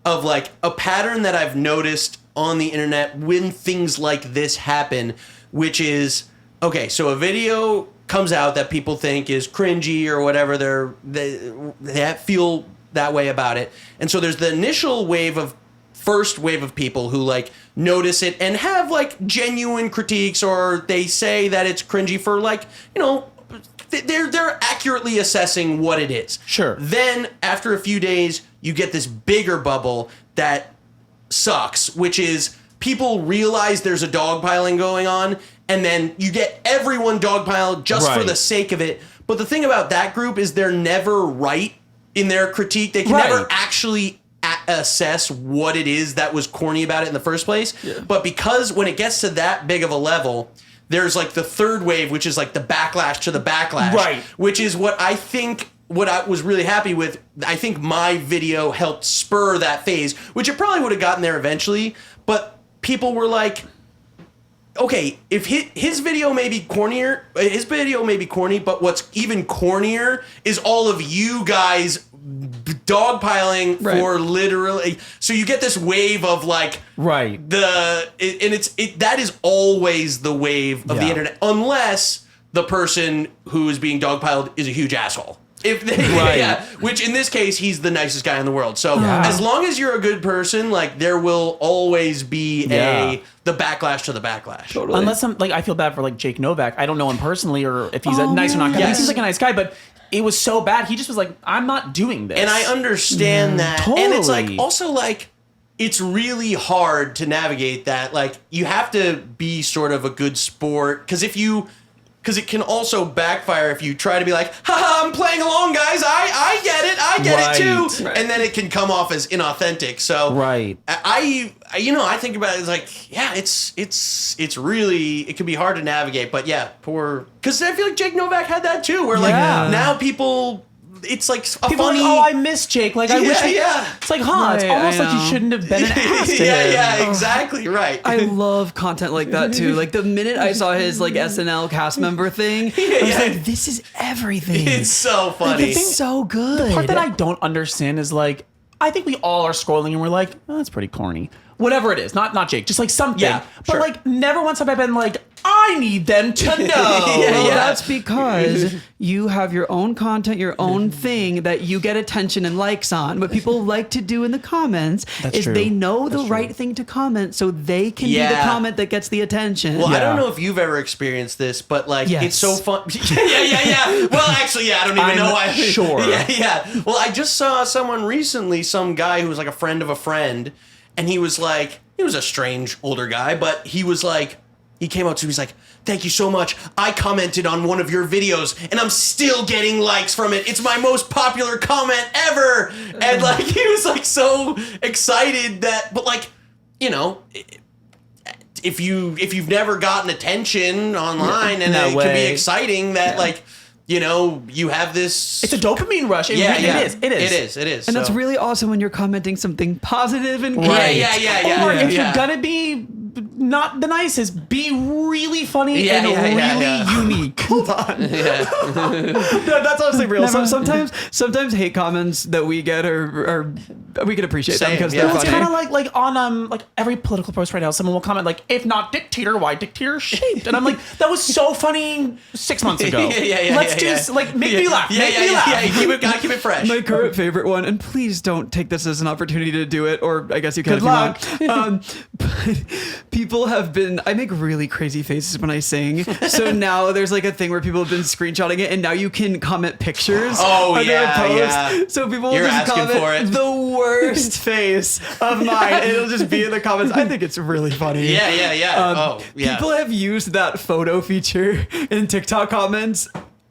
of like a pattern that I've noticed on the internet when things like this happen, which is, okay, so a video comes out that people think is cringy or whatever, they feel that way about it. And so there's the initial first wave of people who like notice it and have like genuine critiques, or they say that it's cringy for like, they're accurately assessing what it is. Sure. Then after a few days, you get this bigger bubble that sucks, which is people realize there's a dogpiling going on, and then you get everyone dogpiled just for the sake of it. But the thing about that group is they're never right in their critique. They can never actually assess what it is that was corny about it in the first place. Yeah. But because when it gets to that big of a level, there's like the third wave, which is like the backlash to the backlash. Right. Which is what I was really happy with. I think my video helped spur that phase, which it probably would have gotten there eventually. But people were like, okay, if his video may be cornier, but what's even cornier is all of you guys dogpiling for literally. So you get this wave of like that is always the wave of the internet, unless the person who is being dogpiled is a huge asshole. If they, which in this case, he's the nicest guy in the world. So as long as you're a good person, like there will always be the backlash to the backlash. Totally. Unless I feel bad for like Jake Novak. I don't know him personally or if he's nice or not. He seems like a nice guy, but it was so bad. He just was like, I'm not doing this. And I understand that. Totally. And it's like also like it's really hard to navigate that. Like you have to be sort of a good sport because it can also backfire if you try to be like, haha, I'm playing along, guys. I get it too. Right. And then it can come off as inauthentic. So I think about it as like, yeah, it's really, it can be hard to navigate. But yeah, because I feel like Jake Novak had that too, where like now people, it's like people funny. Like, oh, I miss Jake. Like I wish. It's like, it's almost like you shouldn't have been an ass to him. Yeah, exactly right. I love content like that too. Like the minute I saw his like SNL cast member thing, I was like, this is everything. It's so funny. It's so good. The part that I don't understand is like, I think we all are scrolling and we're like, oh, that's pretty corny. Whatever it is, not Jake, just like something. Yeah, but like never once have I been like, I need them to know. That's because you have your own content, your own thing that you get attention and likes on. What people like to do in the comments is they know the right thing to comment so they can be the comment that gets the attention. Well, I don't know if you've ever experienced this, but like it's so fun. Well, actually, I don't even know why. Sure. Well, I just saw someone recently, some guy who was like a friend of a friend, and he was a strange older guy, but he was like, he came up to me, he's like, thank you so much. I commented on one of your videos and I'm still getting likes from it. It's my most popular comment ever. And like, he was like so excited but like, you know, if you've never gotten attention online and it can be exciting that like, you know, you have this. It's a dopamine rush. It is. And that's really awesome when you're commenting something positive and great. Or if you're gonna be not the nicest, be really funny and really unique. Hold on. That's honestly real. Sometimes hate comments that we get are we can appreciate them because they're funny. It's kind of like on like every political post right now, someone will comment like, if not dictator, why dictator shaped? And I'm like, that was so funny 6 months ago. Let's do like make me laugh. Make me laugh. Gotta keep it fresh. My current favorite one, and please don't take this as an opportunity to do it, or I guess you can if you want. But people have been, I make really crazy faces when I sing. So now there's like a thing where people have been screenshotting it, and now you can comment pictures under a post. So people will just comment the worst face of mine, and it'll just be in the comments. I think it's really funny. People have used that photo feature in TikTok comments.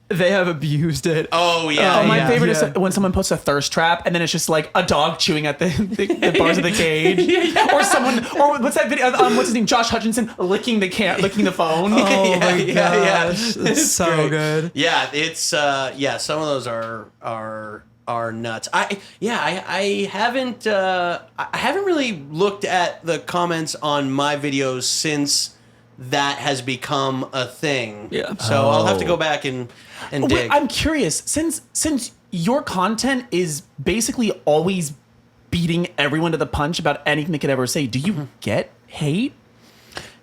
They have abused it. My favorite is when someone posts a thirst trap and then it's just like a dog chewing at the bars of the cage, or what's that video? What's his name? Josh Hutchinson licking the phone. Oh my gosh, it's so good. Yeah, it's some of those are nuts. I haven't really looked at the comments on my videos since that has become a thing. Yeah. So I'll have to go back and dig. Wait, I'm curious, since your content is basically always beating everyone to the punch about anything they could ever say, do you get hate?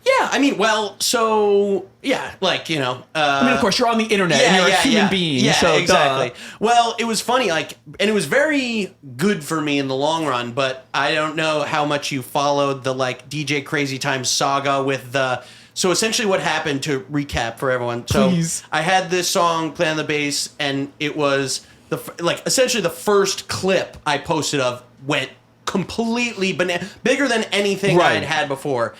Yeah, I mean, well, so, yeah, like, you know. I mean, of course, you're on the internet and you're a human being. Yeah, so exactly. Well, it was funny, like, and it was very good for me in the long run, but I don't know how much you followed the, like, DJ Crazy Time saga with the... So essentially what happened, to recap for everyone. So I had this song, Play on the Bass, and it was, essentially the first clip I posted of went completely bigger than anything I had before.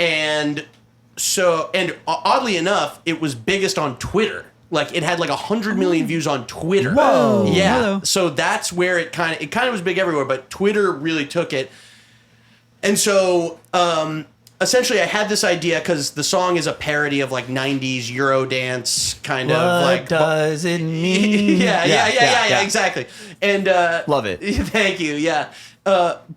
And oddly enough, it was biggest on Twitter. Like it had like 100 million views on Twitter. Whoa! Yeah. Hello. So that's where it kind of was big everywhere, but Twitter really took it. And so essentially, I had this idea because the song is a parody of like 90s Eurodance kind of like. What does it mean? Yeah, exactly. And love it. Thank you. Yeah.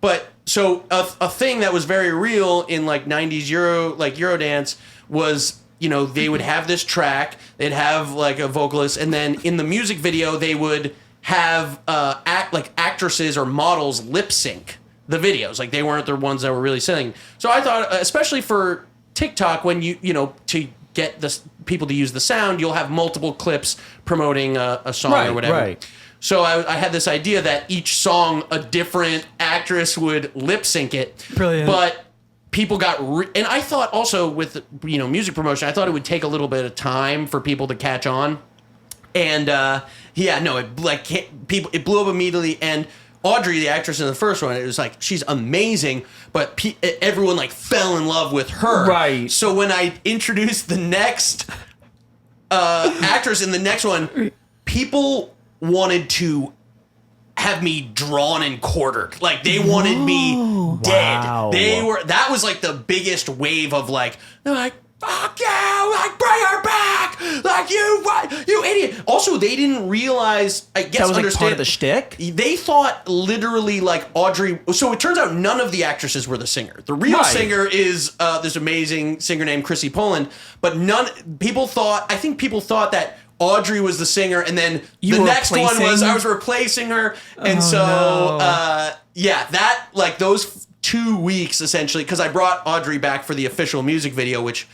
But so a thing that was very real in like 90s Eurodance was, you know, they would have this track, they'd have like a vocalist, and then in the music video they would have actresses or models lip sync the videos. Like they weren't the ones that were really singing. So I thought, especially for TikTok, when you know, to get the people to use the sound, you'll have multiple clips promoting a song or whatever. Right. So I had this idea that each song a different actress would lip sync it. Brilliant. But people got and I thought also with, you know, music promotion, I thought it would take a little bit of time for people to catch on. And it blew up immediately. And Audrey, the actress in the first one, it was like, she's amazing, but everyone like fell in love with her. Right. So when I introduced the next actress in the next one, people wanted to have me drawn and quartered. Like they wanted me dead. Wow. That was like the biggest wave of like, they're like, fuck you, like bring her back, like you idiot. Also, they didn't realize, I guess, that was like understand part of the shtick. They thought literally like Audrey. So it turns out none of the actresses were the singer. The real singer is this amazing singer named Chrissy Poland. But people thought that Audrey was the singer, and then the next one was I was replacing her, and that like those 2 weeks essentially, because I brought Audrey back for the official music video, which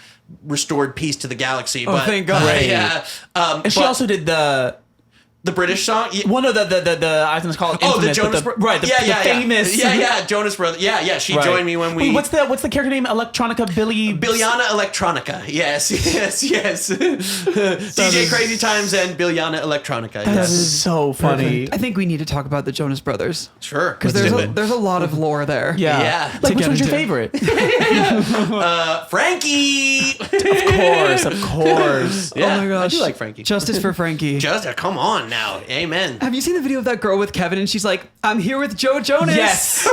restored peace to the galaxy. Oh, thank God! Yeah, and she also did the British song. One of the I was going to call it. Oh, the Jonas Brothers. Right, the famous. Yeah, Jonas Brothers. Yeah. She joined me when we. Wait, what's the character name? Biljana Electronica. Yes. DJ Crazy Times and Biljana Electronica. That is so funny. I think we need to talk about the Jonas Brothers. Sure. Because there's a lot of lore there. Yeah. Like, which one's your favorite? Frankie. Of course. Yeah, oh my gosh. I do like Frankie. Justice for Frankie. Come on now. Amen. Have you seen the video of that girl with Kevin? And she's like, I'm here with Joe Jonas. Yes.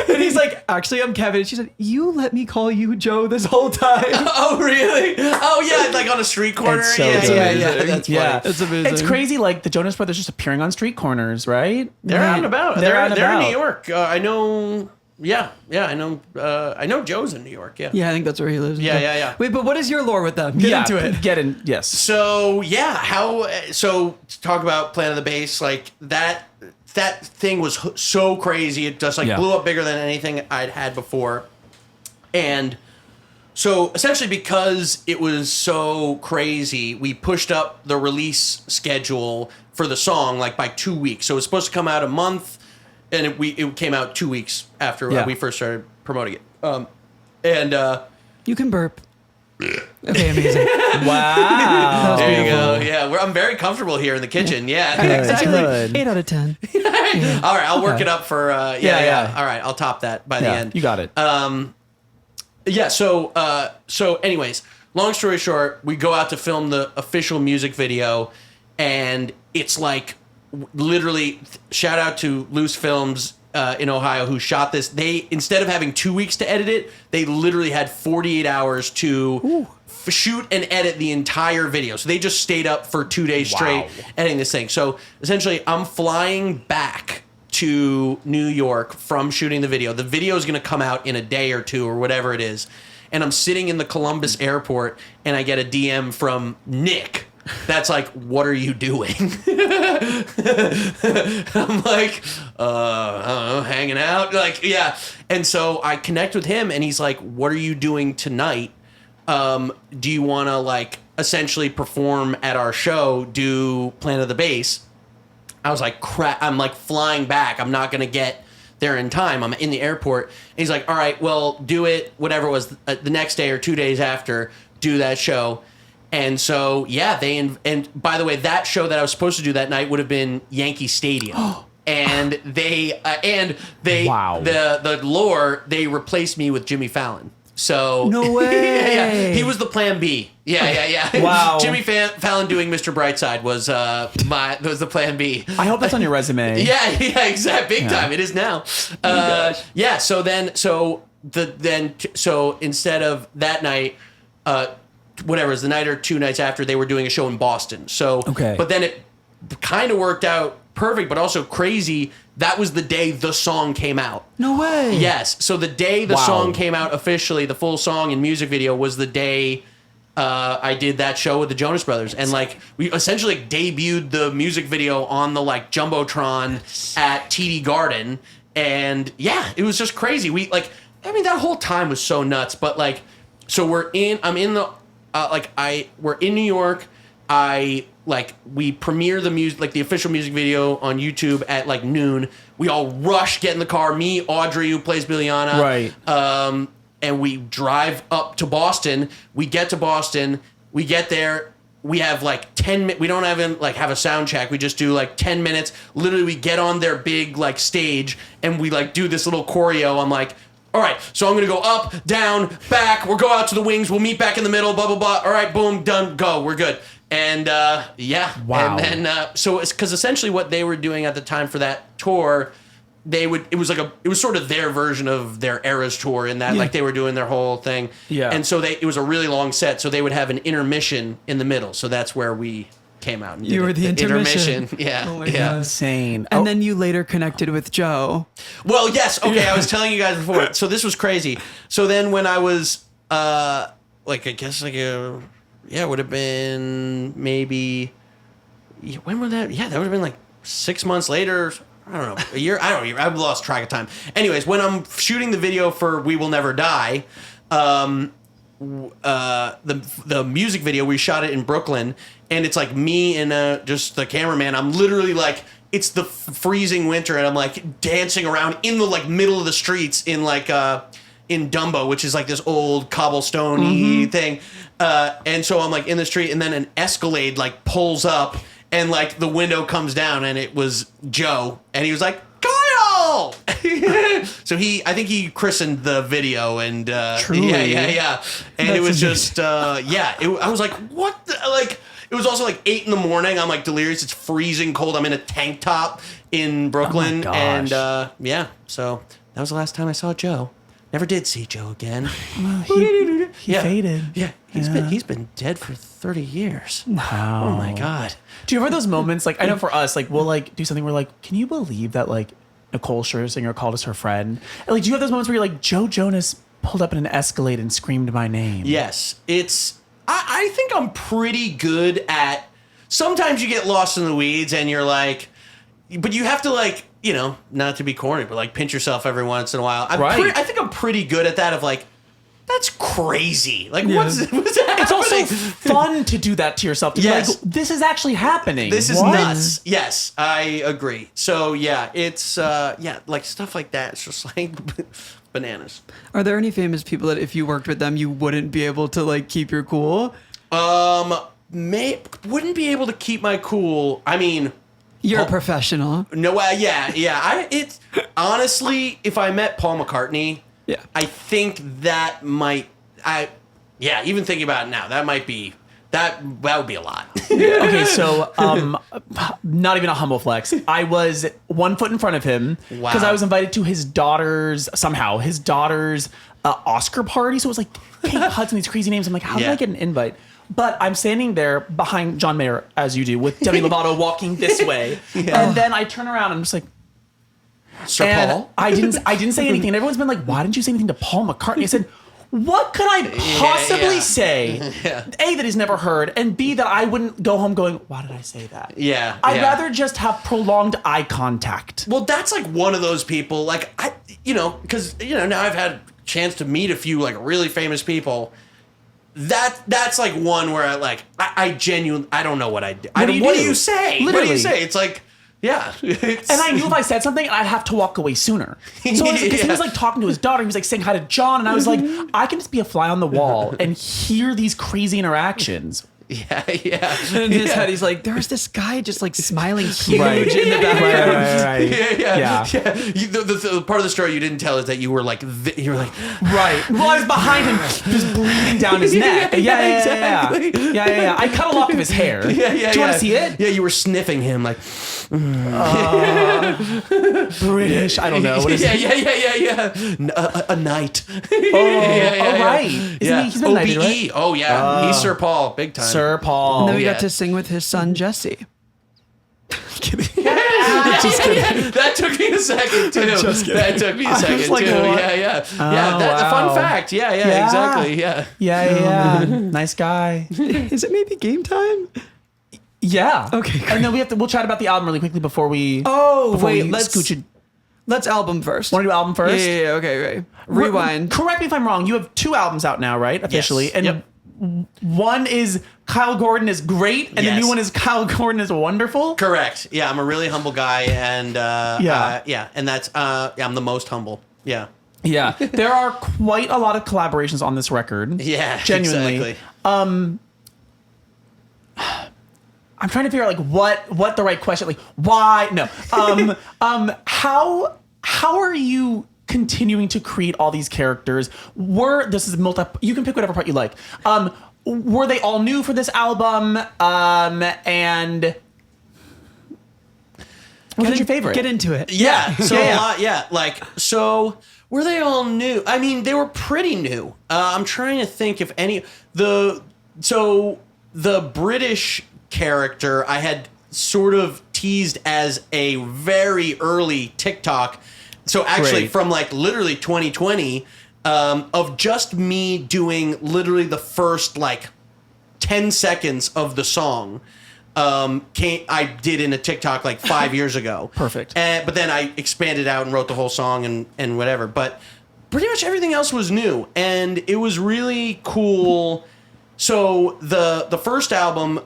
And he's like, actually, I'm Kevin. And she said, you let me call you Joe this whole time. Oh, really? Oh, yeah. Like on a street corner. It's so yeah. amazing. That's funny. It's amazing. It's crazy, like the Jonas Brothers just appearing on street corners, right? They're out and about. They're in about. New York. I know. Yeah. I know Joe's in New York. Yeah. Yeah, I think that's where he lives. Yeah. Wait, but what is your lore with them? Get into it. Yes. So to talk about Planet of the Bass, like that thing was so crazy. It just like blew up bigger than anything I'd had before. And so essentially because it was so crazy, we pushed up the release schedule for the song like by 2 weeks. So it was supposed to come out a month, and it came out 2 weeks after we first started promoting it. You can burp. Okay, amazing. Wow. There you go. Yeah, I'm very comfortable here in the kitchen. Yeah. Exactly. 8 out of 10. All right, I'll work it up for. Yeah. All right, I'll top that by the end. You got it. So anyways, long story short, we go out to film the official music video, and it's like literally shout out to Loose Films in Ohio who shot this. They, instead of having 2 weeks to edit it, they literally had 48 hours to shoot and edit the entire video. So they just stayed up for 2 days straight editing this thing. So essentially, I'm flying back to New York from shooting the video. The video is going to come out in a day or two or whatever it is. And I'm sitting in the Columbus airport, and I get a DM from Nick that's like, what are you doing? I'm like, I don't know, hanging out. Like, yeah. And so I connect with him, and he's like, what are you doing tonight? Do you want to, like, essentially perform at our show, do Planet of the Bass? I was like, crap, I'm like flying back. I'm not going to get there in time. I'm in the airport. And he's like, all right, well, do it, whatever it was, the next day or 2 days after, do that show. And so, yeah, and by the way, that show that I was supposed to do that night would have been Yankee Stadium. And they wow. the lore, they replaced me with Jimmy Fallon. So no way. Yeah, he was the plan B. Yeah. Wow. Jimmy Fallon doing Mr. Brightside was the plan B. I hope that's on your resume. Yeah, exactly. Big time. It is now. Yeah. So instead of that night, whatever, it was the night or 2 nights after, they were doing a show in Boston. So, okay. But then it kind of worked out perfect, but also crazy. That was the day the song came out. No way. Yes. So the day the song came out officially, the full song and music video was the day I did that show with the Jonas Brothers. And like we essentially debuted the music video on the like Jumbotron at TD Garden. And yeah, it was just crazy. That whole time was so nuts. But like, so we're in New York. We premiere the music, like the official music video on YouTube at like noon. We all rush, get in the car. Me, Audrey, who plays Biljana. Right. And we drive up to Boston. We get to Boston. We get there. We have like 10 minutes. We don't even like have a sound check. We just do like 10 minutes. Literally, we get on their big like stage and we like do this little choreo. I'm like, all right, so I'm going to go up, down, back. We'll go out to the wings. We'll meet back in the middle, blah, blah, blah. All right, boom, done, go. We're good. And yeah. Wow. And then, so it's because essentially what they were doing at the time for that tour, it was sort of their version of their Eras tour in that like they were doing their whole thing. Yeah. And so it was a really long set. So they would have an intermission in the middle. So that's where we came out. And You were the intermission. Yeah. Oh my yeah. God. Insane. And then you later connected with Joe. Well, yes. Okay. I was telling you guys before. So this was crazy. So then when I was, it would have been maybe, when would that? Yeah, that would have been like 6 months later. I don't know, a year. I don't know. I've lost track of time. Anyways, when I'm shooting the video for "We Will Never Die," the music video, we shot it in Brooklyn, and it's like me and just the cameraman. I'm literally like, it's the freezing winter, and I'm like dancing around in the like middle of the streets in like in Dumbo, which is like this old cobblestone-y thing. And so I'm like in the street, and then an Escalade like pulls up. And like the window comes down, and it was Joe, and he was like, "Kyle!" So I think he christened the video, and Truly. yeah. And it was just, I was like, "What?" It was also like 8 a.m. I'm like delirious. It's freezing cold. I'm in a tank top in Brooklyn, gosh. and so that was the last time I saw Joe. Never did see Joe again. Well, he faded. Yeah, he's been dead for 30 years. Wow. Oh my God. Do you ever have those moments, like, I know for us, like, we'll, like, do something where, like, can you believe that, like, Nicole Scherzinger called us her friend? And, like, do you have those moments where you're like, Joe Jonas pulled up in an Escalade and screamed my name? Yes. I think I'm pretty good at, sometimes you get lost in the weeds and you're like, but you have to, like, you know, not to be corny, but, like, pinch yourself every once in a while. I think I'm pretty good at that of, like, that's crazy. Like, what's happening? It's also fun to do that to yourself. To be like, this is actually happening. This is nuts. Yes, I agree. So, yeah, it's, like, stuff like that. It's just, like, bananas. Are there any famous people that if you worked with them, you wouldn't be able to, like, keep your cool? Wouldn't be able to keep my cool. I mean... You're a professional. No, it's honestly, if I met Paul McCartney... Yeah, I think that might. Even thinking about it now, that might be that would be a lot. Okay, so not even a humble flex. I was 1 foot in front of him because I was invited to his daughter's Oscar party. So it was like Kate Hudson, these crazy names. I'm like, how did I get an invite? But I'm standing there behind John Mayer, as you do, with Demi Lovato walking this way, and then I turn around and I'm just like. Sir Paul? I didn't say anything. And everyone's been like, why didn't you say anything to Paul McCartney? I said, what could I possibly say? A, that he's never heard, and B, that I wouldn't go home going, why did I say that? I'd rather just have prolonged eye contact. Well, that's like one of those people, like, because, now I've had a chance to meet a few, like, really famous people. That's like one where I genuinely, I don't know what I do. What do you say? Literally. What do you say? It's like, yeah. And I knew if I said something, I'd have to walk away sooner. So because he was like talking to his daughter, he was like saying hi to John, and I was like, I can just be a fly on the wall and hear these crazy interactions. Yeah. In his head, he's like, there's this guy just like smiling huge in the background. Right. Yeah. The part of the story you didn't tell is that you were like, right. Well, I was behind him, just bleeding down his neck. Exactly. Yeah. I cut a lock of his hair. Do you want to see it? Yeah, you were sniffing him like, British. I don't know. What is it? Yeah. A knight. Right. Isn't he's been knighted, right? Oh yeah, he's Sir Paul, big time. Sir Paul. And then we got to sing with his son Jesse. Get out Just kidding. That took me a second too. Just kidding. That took me a second like, too. what? Yeah. Oh, The fun wow. fact. Yeah, exactly. Yeah. Yeah. Nice guy. Is it maybe game time? Yeah. Okay, great. And then we'll chat about the album really quickly before we. Oh, before wait, we scooch it. let's album first. Want to do album first? Yeah, okay, right. Rewind. Correct me if I'm wrong. You have 2 albums out now, right? Officially, Yes. and Yep. one is Kyle Gordon is great, and the Yes. new one is Kyle Gordon is wonderful. Correct. Yeah, I'm a really humble guy, and and that's I'm the most humble. Yeah. Yeah, there are quite a lot of collaborations on this record. Yeah. Genuinely. Exactly. I'm trying to figure out like what the right question, like why no how are you continuing to create all these characters? You can pick whatever part you like. Were they all new for this album? And what was your favorite? Get into it. Yeah. So Yeah. a lot. Yeah. Like, so were they all new? I mean, they were pretty new. I'm trying to think if any the British character I had sort of teased as a very early TikTok. So actually Great. from like literally 2020 of just me doing literally the first like 10 seconds of the song. I did in a TikTok like 5 years ago. Perfect. But then I expanded out and wrote the whole song and whatever. But pretty much everything else was new, and it was really cool. So the first album,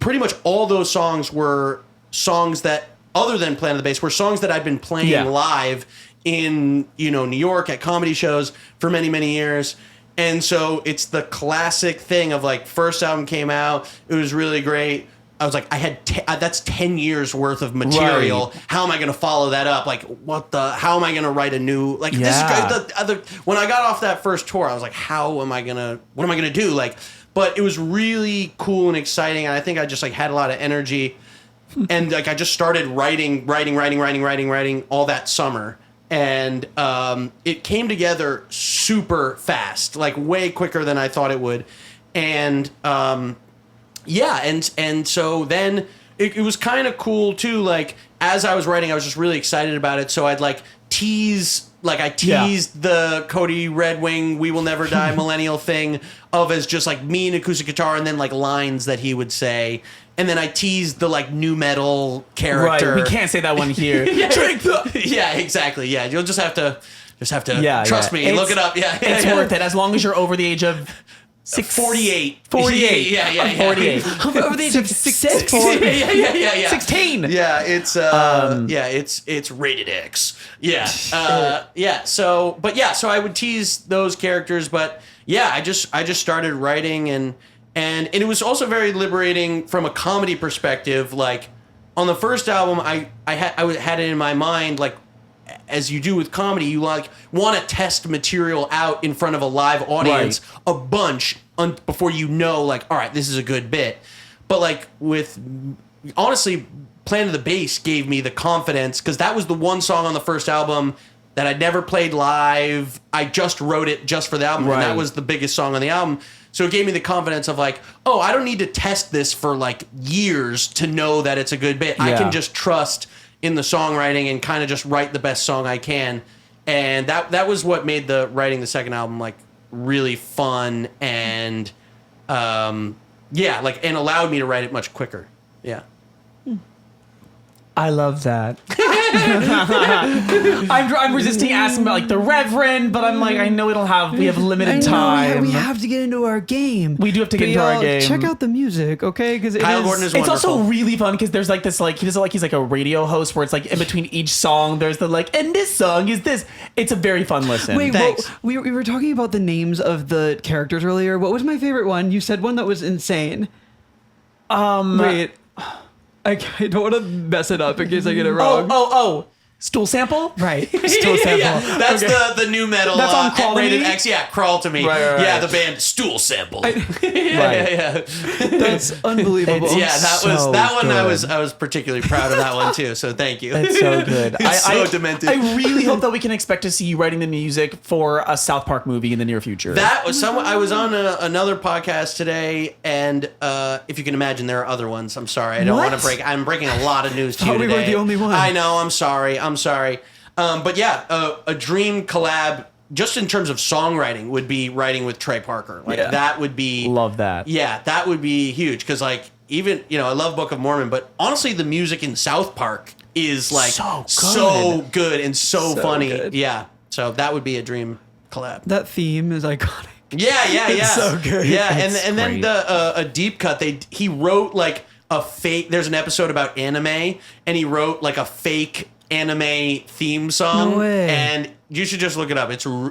pretty much all those songs were songs that, other than Planet of the Bass, were songs that I've been playing live in New York at comedy shows for many, many years. And so it's the classic thing of like, first album came out, it was really great. I was like, I had that's 10 years worth of material. Right. How am I going to follow that up? Like, how am I going to write a new, like, this is when I got off that first tour, I was like, what am I going to do? Like, but it was really cool and exciting. And I think I just like had a lot of energy, and like, I just started writing all that summer. And it came together super fast, like way quicker than I thought it would. And and so then it was kind of cool too. Like, as I was writing, I was just really excited about it. So I'd like teased the Kody Redwing "We Will Never Die" millennial thing as just like me and acoustic guitar, and then like lines that he would say. And then I teased the like new metal character. Right, we can't say that one here. Yeah, exactly. Yeah, you'll just have to trust me. Look it up. Yeah, it's worth it as long as you're over the age of 48. 48. Yeah. 48. Over the age of 6. Yeah. 16. Yeah, it's rated X. Yeah. So I would tease those characters, but yeah, I just started writing, and it was also very liberating from a comedy perspective. Like, on the first album, I had it in my mind, like, as you do with comedy, you like want to test material out in front of a live audience a bunch before like, all right, this is a good bit. But like honestly, Planet of the Bass gave me the confidence, because that was the one song on the first album that I'd never played live. I just wrote it just for the album, and that was the biggest song on the album. So it gave me the confidence of like, oh, I don't need to test this for like years to know that it's a good bit. I can just trust in the songwriting and kind of just write the best song I can. And that was what made writing the second album like really fun, and and allowed me to write it much quicker. Yeah. I love that. I'm resisting asking about like the Reverend, but I'm like, I know we have limited time. We have to get into our game. We do have to get into our game. Check out the music, okay? Because Kyle Gordon is it's wonderful. also really fun because there's like this, like, he does it like he's like a radio host where it's like in between each song there's the like, and this song is this. It's a very fun listen. Wait, Thanks. we were talking about the names of the characters earlier. What was my favorite one? You said one that was insane. Wait. I don't want to mess it up in case I get it wrong. Stool sample? Right. Stool sample. Yeah, that's the new metal. That's on Crawl to rated Me? X. Yeah, Crawl to Me. Right. Yeah, the band Stool Sample. Yeah. That's unbelievable. Yeah, that so one. good. I was particularly proud of that one too. So thank you. It's so good. It's so demented. I really hope that we can expect to see you writing the music for a South Park movie in the near future. That was I was on another podcast today, and if you can imagine, there are other ones. I'm sorry, I don't want to break. I'm breaking a lot of news to you we today. were the only one. I know. I'm sorry. But yeah, a dream collab, just in terms of songwriting, would be writing with Trey Parker. Like that would be Love that. Yeah, that would be huge because like even I love Book of Mormon, but honestly, the music in South Park is like so good and so funny. Good. Yeah, so that would be a dream collab. That theme is iconic. Yeah. It's so good. Yeah, It's and then a deep cut. He wrote like a fake. There's an episode about anime, and he wrote like a fake anime theme song. No way. And you should just look it up.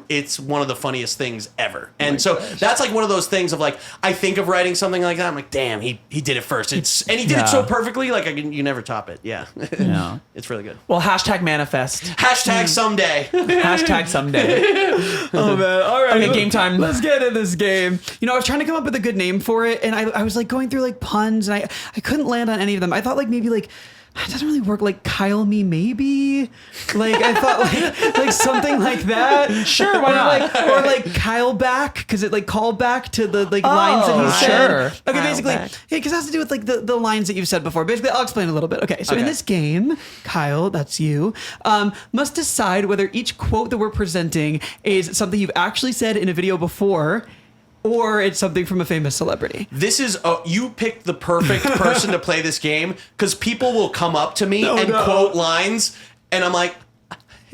It's one of the funniest things ever. And that's like one of those things of like I think of writing something like that. I'm like, damn, he did it first. And he did it so perfectly. Like you never top it. Yeah. Yeah. It's really good. Well, hashtag manifest. Hashtag someday. Hashtag someday. Oh man! All right, Okay, game time. Let's get in this game. I was trying to come up with a good name for it, and I was like going through like puns, and I couldn't land on any of them. I thought like maybe like. It doesn't really work. Like Kyle me maybe, like I thought like something like that. Sure, why not? Or like Kyle back because it like called back to the like lines that you said. sure. Okay, Kyle basically, back. because it has to do with like the lines that you've said before. Basically, I'll explain a little bit. Okay, so in this game, Kyle, that's you, must decide whether each quote that we're presenting is something you've actually said in a video before. Or it's something from a famous celebrity. This is you picked the perfect person to play this game because people will come up to me and quote lines, and I'm like,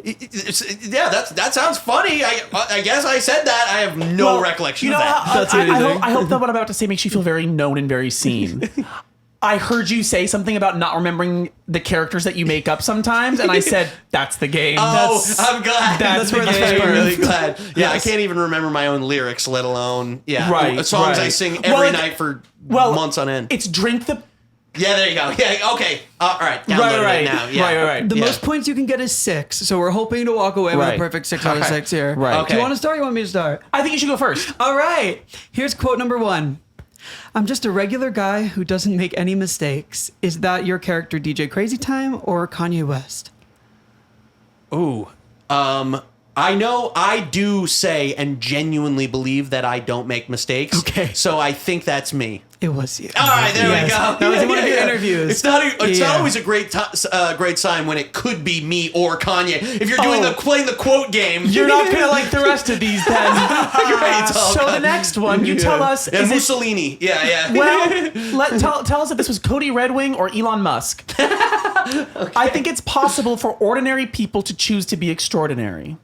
that sounds funny. I guess I said that. I have no recollection of that. That's amazing. I hope that what I'm about to say makes you feel very known and very seen. I heard you say something about not remembering the characters that you make up sometimes, and I said, that's the game. I'm glad. That's where the I'm game. really glad. Yeah, Yes. I can't even remember my own lyrics, let alone Right, songs I right. sing every Well, night for well, months on end. It's drink the... Yeah, there you go. Yeah, okay. All right, download it now. Yeah. Right. The most points you can get is 6, so we're hoping to walk away with a Right. perfect 6 out of 6 here. Right. Do Okay. you want to start or you want me to start? I think you should go first. All right. Here's quote number 1. I'm just a regular guy who doesn't make any mistakes. Is that your character DJ Crazy Time or Kanye West? Ooh. I know I do say and genuinely believe that I don't make mistakes. Okay. So I think that's me. It was you. All right, there we go. That was in one of your interviews. It's not always a great sign when it could be me or Kanye. If you're doing playing the quote game, You're not going to like the rest of these then. It's all So the good. next one, you tell us... And is it- Mussolini. Yeah. Well, tell us if this was Kody, Redwing, or Elon Musk. I think it's possible for ordinary people to choose to be extraordinary.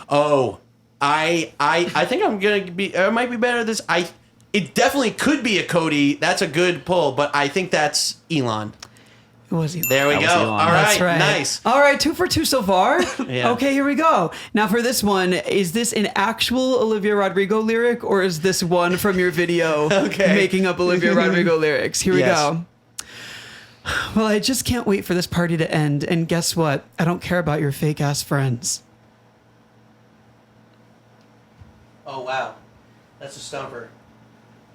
Oh, I think I'm gonna be. I might be better at this. It definitely could be a Kody. That's a good pull, but I think that's Elon. It was you. There we That go. was Elon. All That's right, right. nice. All right, 2 for 2 so far. Yeah. Okay, here we go. Now for this one, is this an actual Olivia Rodrigo lyric or is this one from your video making up Olivia Rodrigo lyrics? Here we Yes. go. Well, I just can't wait for this party to end. And guess what? I don't care about your fake ass friends. Oh wow, that's a stumper.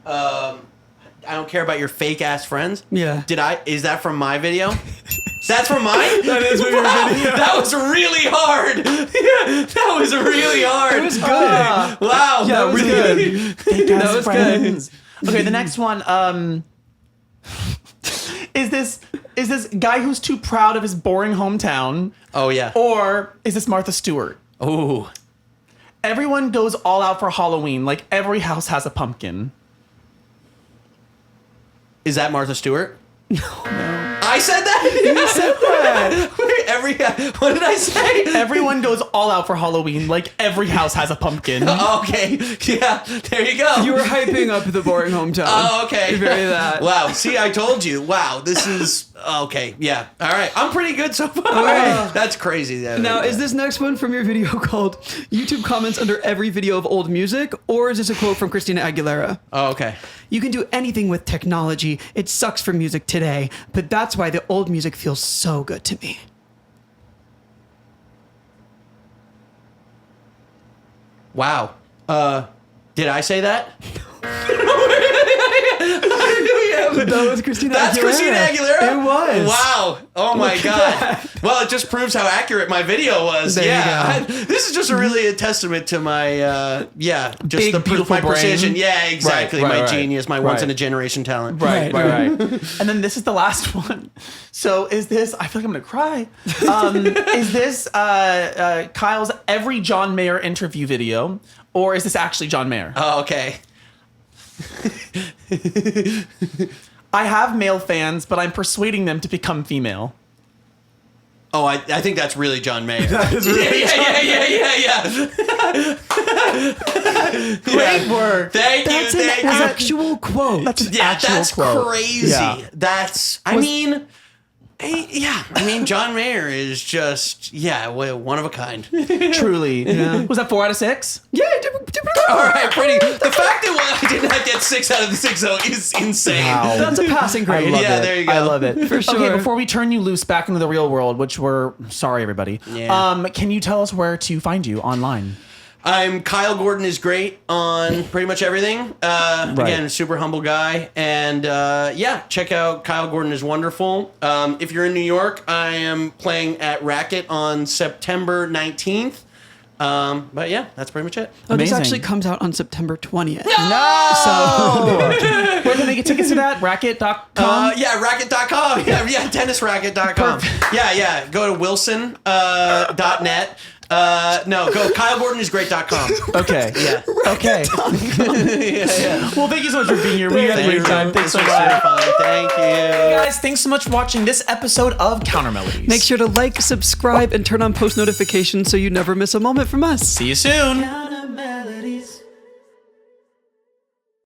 I don't care about your fake ass friends. Yeah. Is that from my video? That's from mine? That is from your video. That was really hard. Yeah, that was really hard. It was good. Wow. Yeah, that was really good. That was good. Okay, the next one. Is this guy who's too proud of his boring hometown? Oh yeah. Or is this Martha Stewart? Oh. Everyone goes all out for Halloween. Like every house has a pumpkin. Is that Martha Stewart? No. I said that? You said that. Wait, what did I say? Everyone goes all out for Halloween. Like every house has a pumpkin. Okay. Yeah. There you go. You were hyping up the boring hometown. Oh, okay. Very that. Wow. See, I told you. Wow. This is okay. Yeah. All right. I'm pretty good so far. right. That's crazy. Now, is this next one from your video called YouTube comments under every video of old music, or is this a quote from Christina Aguilera? Oh, okay. You can do anything with technology. It sucks for music today, but that's why the old music feels so good to me. Wow. Did I say that? That was Christina Aguilera. That's Christina Aguilera? It was. Wow. Oh my God. Well, it just proves how accurate my video was. There you go. This is just really a testament to my, just Big, the beautiful my brain. precision. Yeah, exactly. Right, my right, genius, my right. once in a generation talent. Right. And then this is the last one. So is this, I feel like I'm going to cry. Is this Kyle's every John Mayer interview video, or is this actually John Mayer? Oh, okay. I have male fans, but I'm persuading them to become female. Oh, I think that's really John Mayer. That is really yeah. Great work. Thank you. That's an actual quote. That's an actual quote. Crazy. Yeah. That's, I mean, John Mayer is just, one of a kind. Truly. Yeah. Was that 4 out of 6? Yeah. All right, pretty. The fact that I did not get 6 out of the 6 though is insane. Wow. That's a passing grade. I love Yeah, it. there you go. I love it. For sure. Okay, before we turn you loose back into the real world, which we're sorry, everybody. Yeah. Can you tell us where to find you online? I'm Kyle Gordon is great on pretty much everything. Again, super humble guy. And check out Kyle Gordon is wonderful. If you're in New York, I am playing at Racket on September 19th. But yeah, that's pretty much it. Oh, this Amazing. actually comes out on September 20th. No! So Where can they get tickets to that? Racket.com? Racket.com. Yeah, tennisracket.com. Yeah. Go to wilson.net. No, go KyleGordonIsGreat.com. Okay. Yeah. Okay. Well, thank you so much for being here. We had a great time. Thanks so much. Thank you. Guys, thanks so much for watching this episode of Counter-Melodies. make sure to like, subscribe, and turn on post notifications so you never miss a moment from us. See you soon.